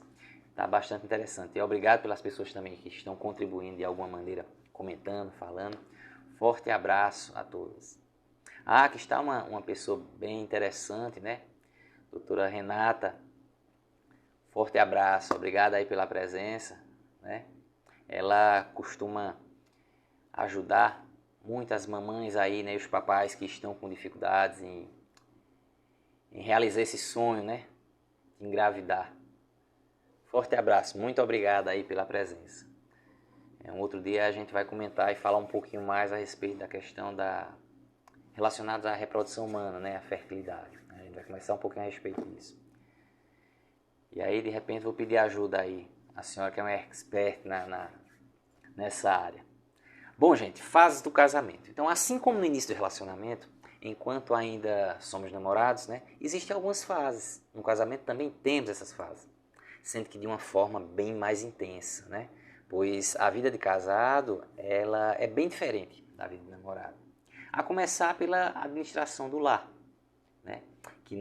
Está bastante interessante. E obrigado pelas pessoas também que estão contribuindo de alguma maneira, comentando, falando. Forte abraço a todos. Aqui está uma pessoa bem interessante, né? Doutora Renata. Forte abraço. Obrigado aí pela presença, né? Ela costuma ajudar muitas mamães aí, né, os papais que estão com dificuldades em realizar esse sonho, né, de engravidar. Forte abraço, muito obrigado aí pela presença. Um outro dia a gente vai comentar e falar um pouquinho mais a respeito da questão relacionada à reprodução humana, né, a fertilidade. A gente vai conversar um pouquinho a respeito disso. E aí, de repente, vou pedir ajuda aí, a senhora que é uma expert nessa área. Bom, gente, fases do casamento. Então, assim como no início do relacionamento, enquanto ainda somos namorados, né, existem algumas fases. No casamento também temos essas fases, sendo que de uma forma bem mais intensa, né? Pois a vida de casado, ela é bem diferente da vida de namorado. A começar pela administração do lar, né? Que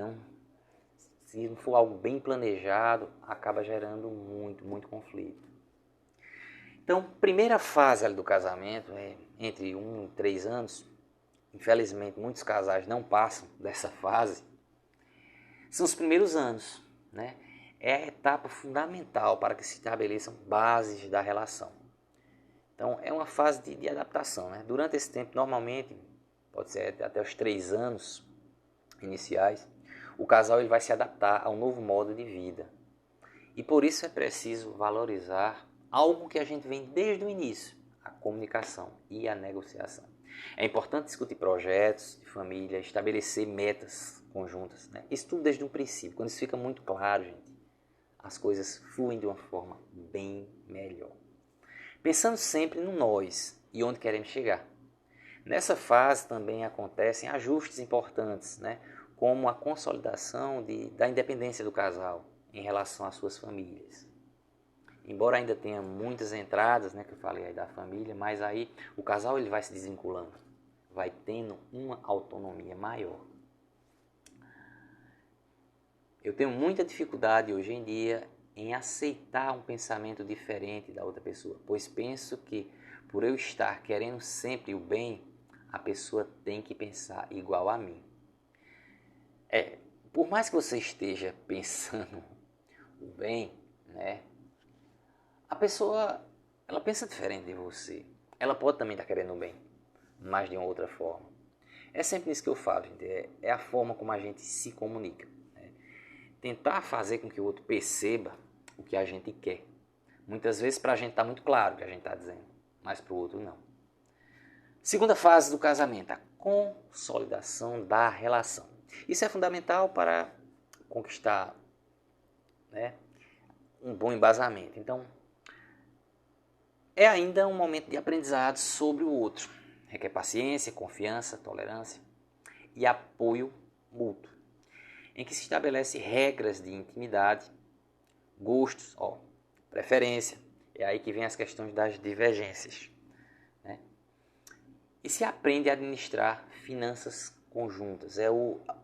se não for algo bem planejado, acaba gerando muito conflito. Então, primeira fase do casamento, entre 1 e 3 anos, infelizmente muitos casais não passam dessa fase, são os primeiros anos, né? É a etapa fundamental para que se estabeleçam bases da relação. Então, é uma fase de adaptação, né? Durante esse tempo, normalmente, pode ser até os 3 anos iniciais, o casal ele vai se adaptar a um novo modo de vida. E por isso é preciso valorizar algo que a gente vem desde o início, a comunicação e a negociação. É importante discutir projetos de família, estabelecer metas conjuntas, né? Isso tudo desde o princípio. Quando isso fica muito claro, gente, as coisas fluem de uma forma bem melhor. Pensando sempre no nós e onde queremos chegar. Nessa fase também acontecem ajustes importantes, né? Como a consolidação da independência do casal em relação às suas famílias. Embora ainda tenha muitas entradas, né, que eu falei aí da família, mas aí o casal ele vai se desvinculando, vai tendo uma autonomia maior. Eu tenho muita dificuldade hoje em dia em aceitar um pensamento diferente da outra pessoa, pois penso que por eu estar querendo sempre o bem, a pessoa tem que pensar igual a mim. Por mais que você esteja pensando o bem, né, a pessoa, ela pensa diferente de você. Ela pode também estar querendo o bem, mas de uma outra forma. É sempre isso que eu falo, gente. É a forma como a gente se comunica, né? Tentar fazer com que o outro perceba o que a gente quer. Muitas vezes para a gente está muito claro o que a gente está dizendo, mas para o outro não. Segunda fase do casamento, a consolidação da relação. Isso é fundamental para conquistar, né, um bom embasamento. Então, é ainda um momento de aprendizado sobre o outro. Requer paciência, confiança, tolerância e apoio mútuo, em que se estabelece regras de intimidade, gostos, preferência. É aí que vem as questões das divergências, né? E se aprende a administrar finanças conjuntas.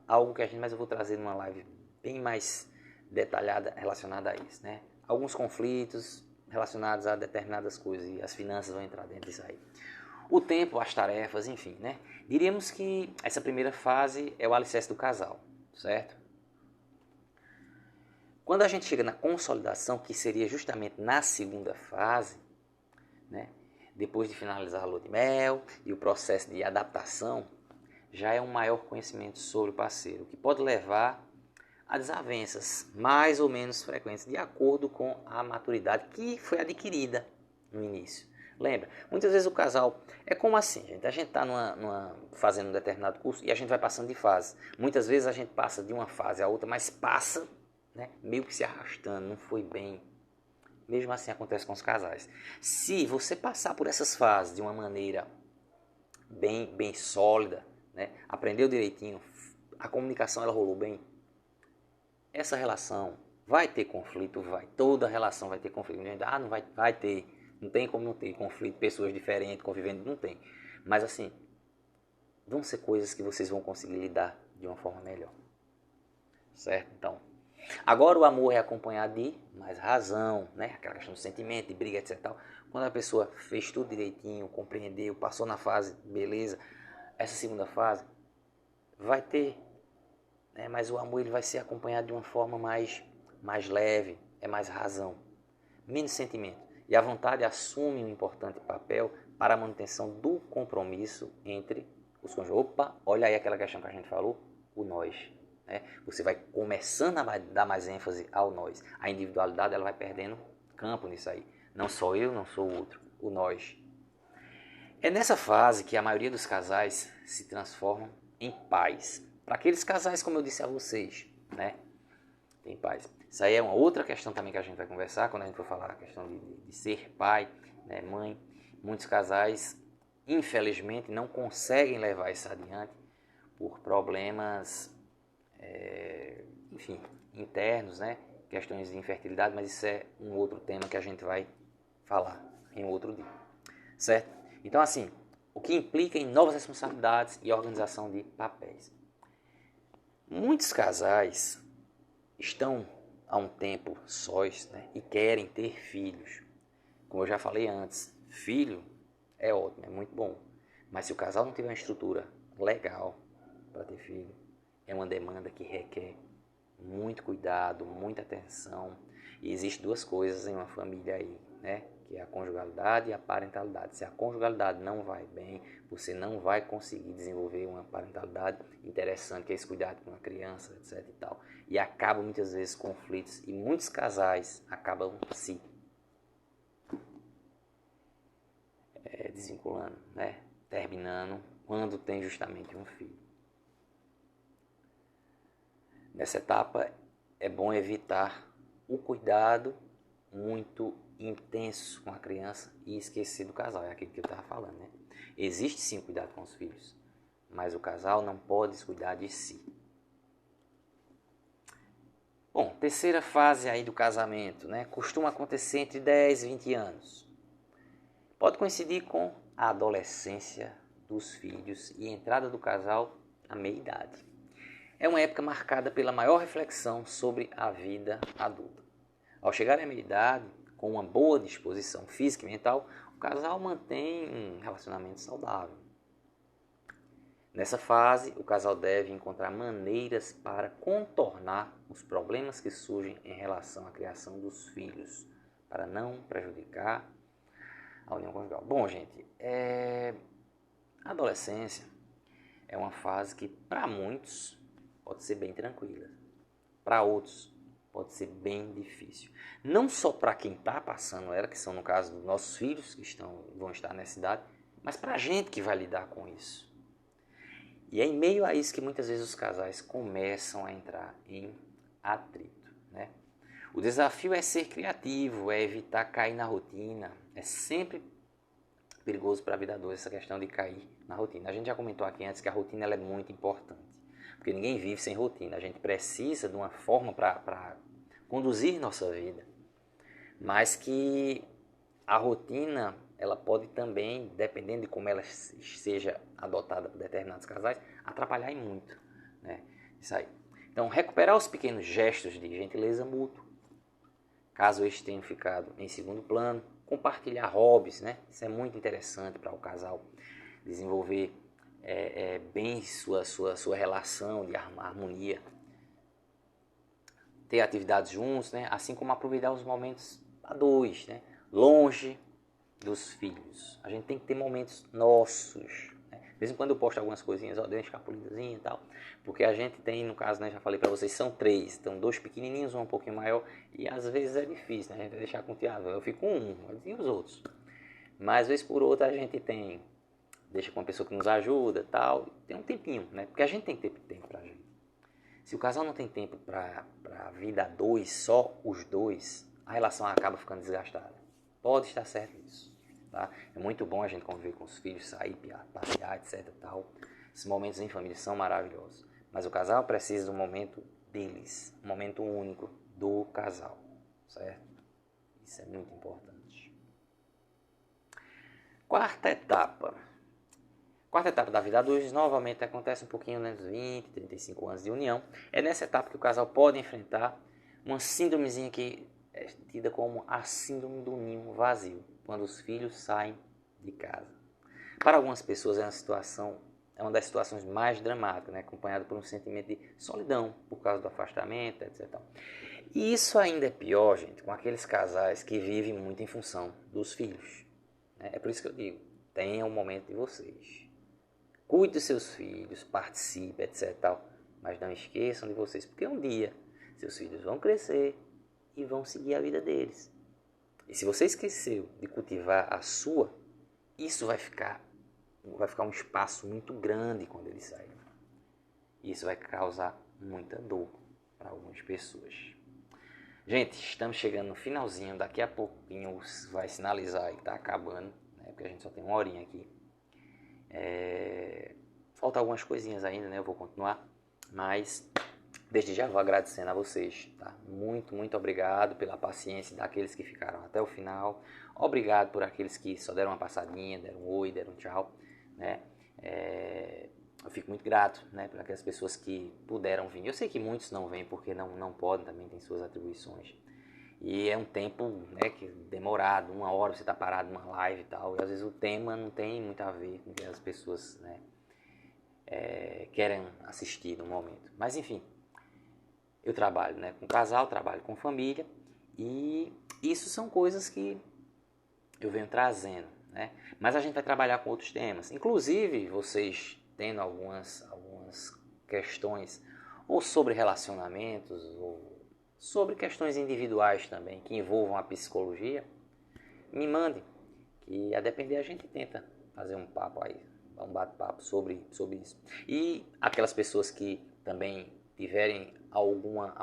Algo que mas eu vou trazer numa live bem mais detalhada relacionada a isso, né? Alguns conflitos relacionados a determinadas coisas e as finanças vão entrar dentro disso aí. O tempo, as tarefas, enfim, né? Diríamos que essa primeira fase é o alicerce do casal, certo? Quando a gente chega na consolidação, que seria justamente na segunda fase, né? Depois de finalizar a lua de mel e o processo de adaptação, já é um maior conhecimento sobre o parceiro, o que pode levar a desavenças mais ou menos frequentes, de acordo com a maturidade que foi adquirida no início. Lembra? Muitas vezes o casal... É como assim, gente? A gente está fazendo um determinado curso e a gente vai passando de fase. Muitas vezes a gente passa de uma fase a outra, mas passa, né, meio que se arrastando, não foi bem. Mesmo assim acontece com os casais. Se você passar por essas fases de uma maneira bem sólida, né, aprendeu direitinho, a comunicação ela rolou bem, essa relação vai ter conflito, vai. Toda relação vai ter conflito. Não vai ter. Não tem como não ter conflito, pessoas diferentes convivendo, não tem. Mas assim, vão ser coisas que vocês vão conseguir lidar de uma forma melhor. Certo? Então, agora o amor é acompanhado de mais razão, né? Aquela questão do sentimento, de briga, etc. Quando a pessoa fez tudo direitinho, compreendeu, passou na fase, beleza. Essa segunda fase vai ter, né? Mas o amor ele vai ser acompanhado de uma forma mais leve, é mais razão, menos sentimento. E a vontade assume um importante papel para a manutenção do compromisso entre os cônjuges. Opa, olha aí aquela questão que a gente falou, o nós. Né? Você vai começando a dar mais ênfase ao nós. A individualidade ela vai perdendo campo nisso aí. Não sou eu, não sou o outro, o nós. É nessa fase que a maioria dos casais se transformam em pais. Para aqueles casais, como eu disse a vocês, né? Tem pais. Isso aí é uma outra questão também que a gente vai conversar quando a gente for falar a questão de ser pai, né, mãe. Muitos casais, infelizmente, não conseguem levar isso adiante por problemas, enfim, internos, né? Questões de infertilidade, mas isso é um outro tema que a gente vai falar em outro dia, certo? Então, assim, o que implica em novas responsabilidades e organização de papéis. Muitos casais estão há um tempo sós, né, e querem ter filhos. Como eu já falei antes, filho é ótimo, é muito bom. Mas se o casal não tiver uma estrutura legal para ter filho, é uma demanda que requer muito cuidado, muita atenção. E existem duas coisas em uma família aí, né? Que é a conjugalidade e a parentalidade. Se a conjugalidade não vai bem, você não vai conseguir desenvolver uma parentalidade interessante, que é esse cuidado com a criança, etc. e tal. E acaba muitas vezes conflitos e muitos casais acabam se desvinculando, né? Terminando quando tem justamente um filho. Nessa etapa é bom evitar o cuidado muito intenso com a criança e esquecer do casal, é aquilo que eu estava falando, né? Existe sim cuidado com os filhos, mas o casal não pode descuidar de si. Bom, terceira fase aí do casamento, né? Costuma acontecer entre 10 e 20 anos. Pode coincidir com a adolescência dos filhos e a entrada do casal à meia-idade. É uma época marcada pela maior reflexão sobre a vida adulta. Ao chegar à meia-idade, com uma boa disposição física e mental, o casal mantém um relacionamento saudável. Nessa fase, o casal deve encontrar maneiras para contornar os problemas que surgem em relação à criação dos filhos, para não prejudicar a união conjugal. Bom, gente, a adolescência é uma fase que, para muitos, pode ser bem tranquila. Para outros, pode ser bem difícil. Não só para quem está passando ela, que são no caso dos nossos filhos que vão estar nessa idade, mas para a gente que vai lidar com isso. E é em meio a isso que muitas vezes os casais começam a entrar em atrito, né? O desafio é ser criativo, é evitar cair na rotina. É sempre perigoso para a vida a dois essa questão de cair na rotina. A gente já comentou aqui antes que a rotina ela é muito importante, porque ninguém vive sem rotina. A gente precisa de uma forma para conduzir nossa vida, mas que a rotina ela pode também, dependendo de como ela seja adotada por determinados casais, atrapalhar em muito, né? Isso aí. Então, recuperar os pequenos gestos de gentileza mútua, caso estes tenham ficado em segundo plano. Compartilhar hobbies, né? Isso é muito interessante para o casal desenvolver bem sua relação de harmonia. Ter atividades juntos, né? Assim como aproveitar os momentos a dois, né? Longe dos filhos. A gente tem que ter momentos nossos, né? De vez em quando eu posto algumas coisinhas, dei uma escapulidazinha e tal, porque a gente tem, no caso, né, já falei para vocês, são 3, então 2 pequenininhos, um pouquinho maior, e às vezes é difícil, né? A gente vai deixar com o Tiago, eu fico com um, e os outros. Mas, vez por outra, a gente deixa com uma pessoa que nos ajuda, tal, tem um tempinho, né? Porque a gente tem que ter tempo pra gente. Se o casal não tem tempo para a vida a dois, só os dois, a relação acaba ficando desgastada. Pode estar certo isso. Tá? É muito bom a gente conviver com os filhos, sair, passear, etc. Tal. Esses momentos em família são maravilhosos. Mas o casal precisa do momento deles, um momento único do casal. Certo? Isso é muito importante. Quarta etapa da vida a dois, novamente acontece um pouquinho nos 20, 35 anos de união. É nessa etapa que o casal pode enfrentar uma síndromezinha que é tida como a síndrome do ninho vazio, quando os filhos saem de casa. Para algumas pessoas é uma das situações mais dramáticas, né? Acompanhada por um sentimento de solidão por causa do afastamento, etc. E isso ainda é pior, gente, com aqueles casais que vivem muito em função dos filhos. É por isso que eu digo, tenha um momento de vocês. Cuide dos seus filhos, participe, etc. Mas não esqueçam de vocês, porque um dia seus filhos vão crescer e vão seguir a vida deles. E se você esqueceu de cultivar a sua, isso vai ficar um espaço muito grande quando eles saírem. Isso vai causar muita dor para algumas pessoas. Gente, estamos chegando no finalzinho, daqui a pouquinho vai sinalizar que está acabando, né? Porque a gente só tem uma horinha aqui. Faltam algumas coisinhas ainda, né? Eu vou continuar, mas desde já vou agradecendo a vocês, tá? Muito, muito obrigado pela paciência daqueles que ficaram até o final. Obrigado por aqueles que só deram uma passadinha, deram um oi, deram um tchau, né? Eu fico muito grato, né, por aquelas pessoas que puderam vir. Eu sei que muitos não vêm porque não podem, também tem suas atribuições. E é um tempo, né, que demorado, 1 hora você está parado numa live e tal, e às vezes o tema não tem muito a ver com o que as pessoas, né, querem assistir no momento. Mas enfim, eu trabalho, né, com casal, trabalho com família, e isso são coisas que eu venho trazendo, né? Mas a gente vai trabalhar com outros temas, inclusive vocês tendo algumas questões ou sobre relacionamentos ou sobre questões individuais também que envolvam a psicologia, me mandem, que a depender a gente tenta fazer um papo aí, um bate-papo sobre isso. E aquelas pessoas que também tiverem alguma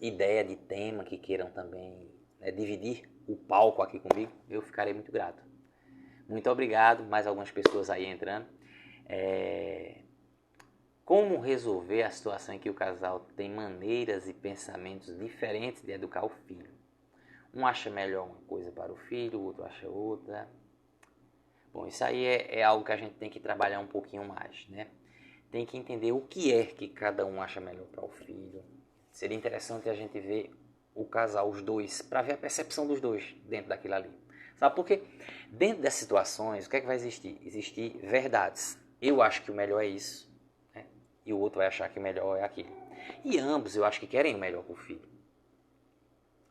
ideia de tema que queiram também, né, dividir o palco aqui comigo, eu ficarei muito grato. Muito obrigado, mais algumas pessoas aí entrando. Como resolver a situação em que o casal tem maneiras e pensamentos diferentes de educar o filho? Um acha melhor uma coisa para o filho, o outro acha outra. Bom, isso aí é algo que a gente tem que trabalhar um pouquinho mais, né? Tem que entender o que é que cada um acha melhor para o filho. Seria interessante a gente ver o casal, os dois, para ver a percepção dos dois dentro daquilo ali. Sabe por quê? Dentro dessas situações, o que é que vai existir? Existir verdades. Eu acho que o melhor é isso, né? E o outro vai achar que o melhor é aquilo. E ambos eu acho que querem o melhor para o filho.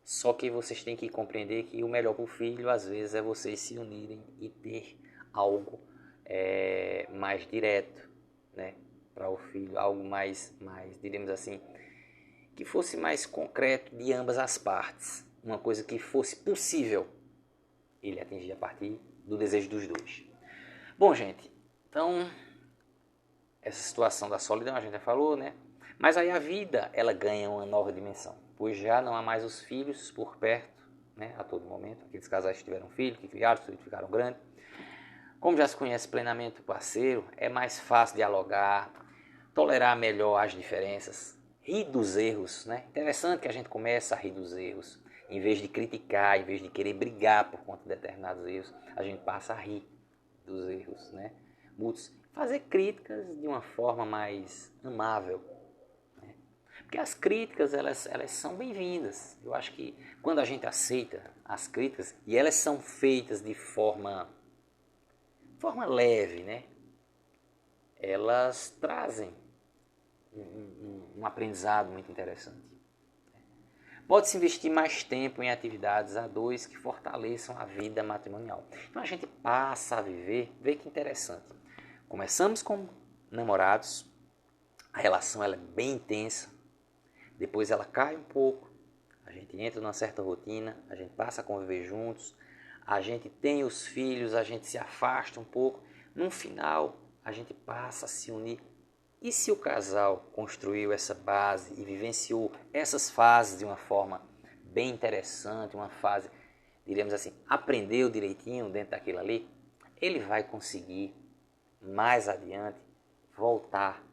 Só que vocês têm que compreender que o melhor para o filho, às vezes, é vocês se unirem e ter algo mais direto, né? para o filho, algo mais, diremos assim, que fosse mais concreto de ambas as partes, uma coisa que fosse possível ele atingir a partir do desejo dos dois. Bom, gente, então essa situação da solidão a gente já falou, né? Mas aí a vida, ela ganha uma nova dimensão, pois já não há mais os filhos por perto, né, a todo momento. Aqueles casais que tiveram filho, que criaram, os filhos ficaram grandes. Como já se conhece plenamente o parceiro, é mais fácil dialogar, tolerar melhor as diferenças, rir dos erros, né? Interessante que a gente começa a rir dos erros, em vez de criticar, em vez de querer brigar por conta de determinados erros, a gente passa a rir dos erros, né? Muitos fazer críticas de uma forma mais amável, né? Porque as críticas, elas são bem-vindas. Eu acho que quando a gente aceita as críticas, e elas são feitas de forma leve, né? Elas trazem um aprendizado muito interessante. Pode-se investir mais tempo em atividades a dois que fortaleçam a vida matrimonial. Então a gente passa a viver, vê que interessante. Começamos como namorados, a relação ela é bem intensa, depois ela cai um pouco, a gente entra numa certa rotina, a gente passa a conviver juntos, a gente tem os filhos, a gente se afasta um pouco, no final a gente passa a se unir. E se o casal construiu essa base e vivenciou essas fases de uma forma bem interessante, uma fase, diremos assim, aprendeu direitinho dentro daquilo ali, ele vai conseguir mais adiante voltar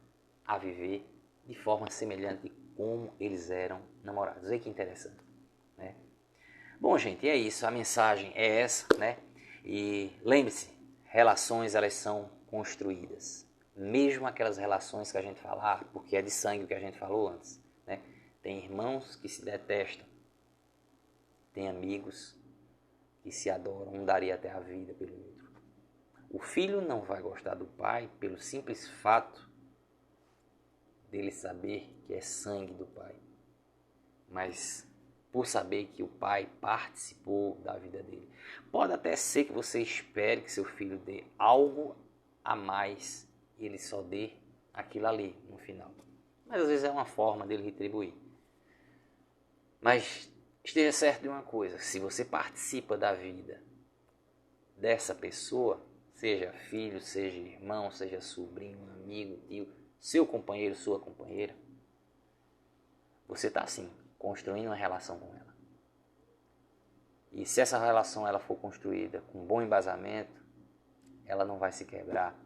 a viver de forma semelhante como eles eram namorados. Olha que interessante, né? Bom, gente, é isso. A mensagem é essa, né? E lembre-se, relações elas são construídas. Mesmo aquelas relações que a gente fala, porque é de sangue o que a gente falou antes, né? Tem irmãos que se detestam, tem amigos que se adoram, um daria até a vida pelo outro. O filho não vai gostar do pai pelo simples fato dele saber que é sangue do pai, mas por saber que o pai participou da vida dele. Pode até ser que você espere que seu filho dê algo a mais e ele só dê aquilo ali no final. Mas às vezes é uma forma dele retribuir. Mas esteja certo de uma coisa, se você participa da vida dessa pessoa, seja filho, seja irmão, seja sobrinho, amigo, tio, seu companheiro, sua companheira, você está assim, construindo uma relação com ela. E se essa relação ela for construída com bom embasamento, ela não vai se quebrar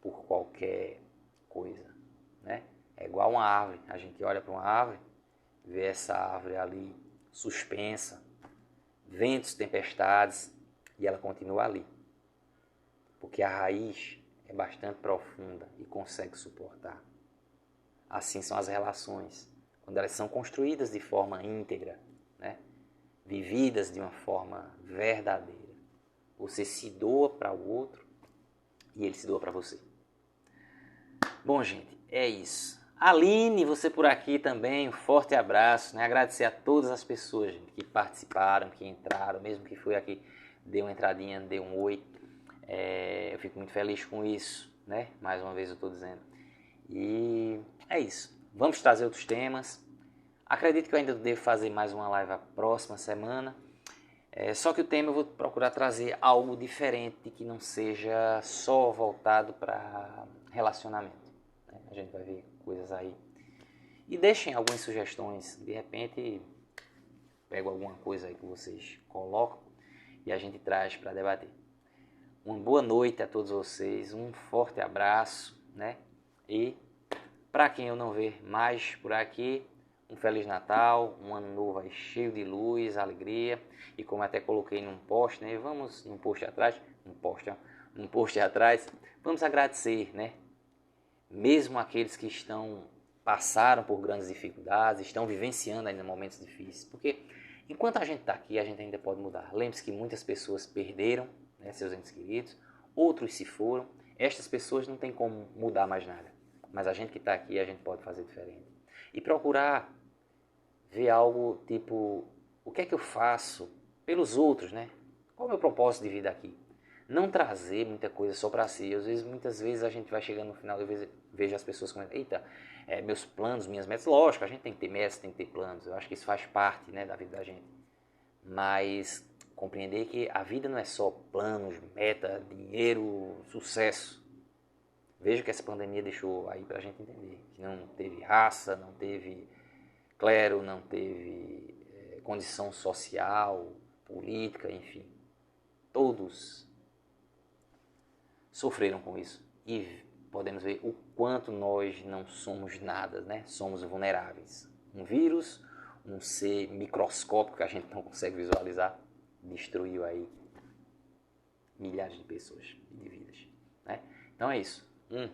por qualquer coisa, né? É igual uma árvore, a gente olha para uma árvore, vê essa árvore ali suspensa, ventos, tempestades, e ela continua ali. Porque a raiz é bastante profunda e consegue suportar. Assim são as relações, quando elas são construídas de forma íntegra, né? Vividas de uma forma verdadeira. Você se doa para o outro e ele se doa para você. Bom, gente, é isso. Aline, você por aqui também, um forte abraço, né? Agradecer a todas as pessoas, gente, que participaram, que entraram, mesmo que foi aqui, deu uma entradinha, deu um oi. Eu fico muito feliz com isso, né? Mais uma vez eu estou dizendo. E é isso. Vamos trazer outros temas. Acredito que eu ainda devo fazer mais uma live a próxima semana. Só que o tema eu vou procurar trazer algo diferente, que não seja só voltado para relacionamento. Né? A gente vai ver coisas aí. E deixem algumas sugestões. De repente, pego alguma coisa aí que vocês colocam e a gente traz para debater. Uma boa noite a todos vocês, um forte abraço, né? E para quem eu não ver mais por aqui, um Feliz Natal, um ano novo aí cheio de luz, alegria. E como até coloquei num post, né? Vamos um post atrás, vamos agradecer, né? Mesmo aqueles que passaram por grandes dificuldades, estão vivenciando ainda momentos difíceis. Porque enquanto a gente está aqui, a gente ainda pode mudar. Lembre-se que muitas pessoas perderam, né, seus entes queridos, outros se foram. Estas pessoas não tem como mudar mais nada. Mas a gente que está aqui, a gente pode fazer diferente. E procurar ver algo tipo, o que é que eu faço pelos outros, né? Qual é o meu propósito de vida aqui? não trazer muita coisa só para si. Às vezes, muitas vezes a gente vai chegando no final, eu vejo as pessoas comentando, eita, meus planos, minhas metas, lógico, a gente tem que ter metas, tem que ter planos, eu acho que isso faz parte, né, da vida da gente. Mas compreender que a vida não é só planos, meta, dinheiro, sucesso. Veja que essa pandemia deixou aí pra gente entender, que não teve raça, não teve clero, não teve condição social, política, enfim. Todos sofreram com isso. E podemos ver o quanto nós não somos nada, né? Somos vulneráveis. Um vírus, um ser microscópico que a gente não consegue visualizar, destruiu aí milhares de pessoas e de vidas, né? Então é isso. Um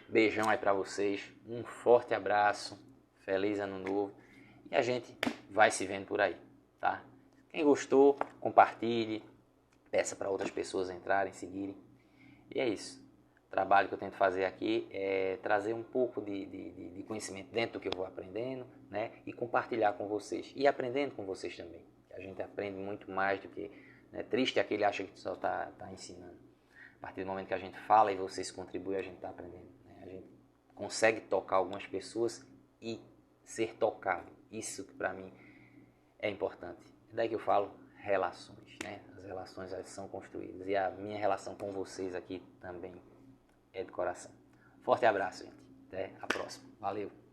beijão aí pra vocês, um forte abraço, feliz ano novo e a gente vai se vendo por aí, tá? Quem gostou, compartilhe, peça para outras pessoas entrarem, seguirem. E é isso. O trabalho que eu tento fazer aqui é trazer um pouco de conhecimento dentro do que eu vou aprendendo, né? E compartilhar com vocês. E aprendendo com vocês também. A gente aprende muito mais do que... Né? Triste é aquele que acha que só está ensinando. A partir do momento que a gente fala e vocês contribuem, a gente está aprendendo. Né? A gente consegue tocar algumas pessoas e ser tocado. Isso que para mim é importante. É daí que eu falo relações, né? As relações elas são construídas. E a minha relação com vocês aqui também é de coração. Forte abraço, gente. Até a próxima. Valeu!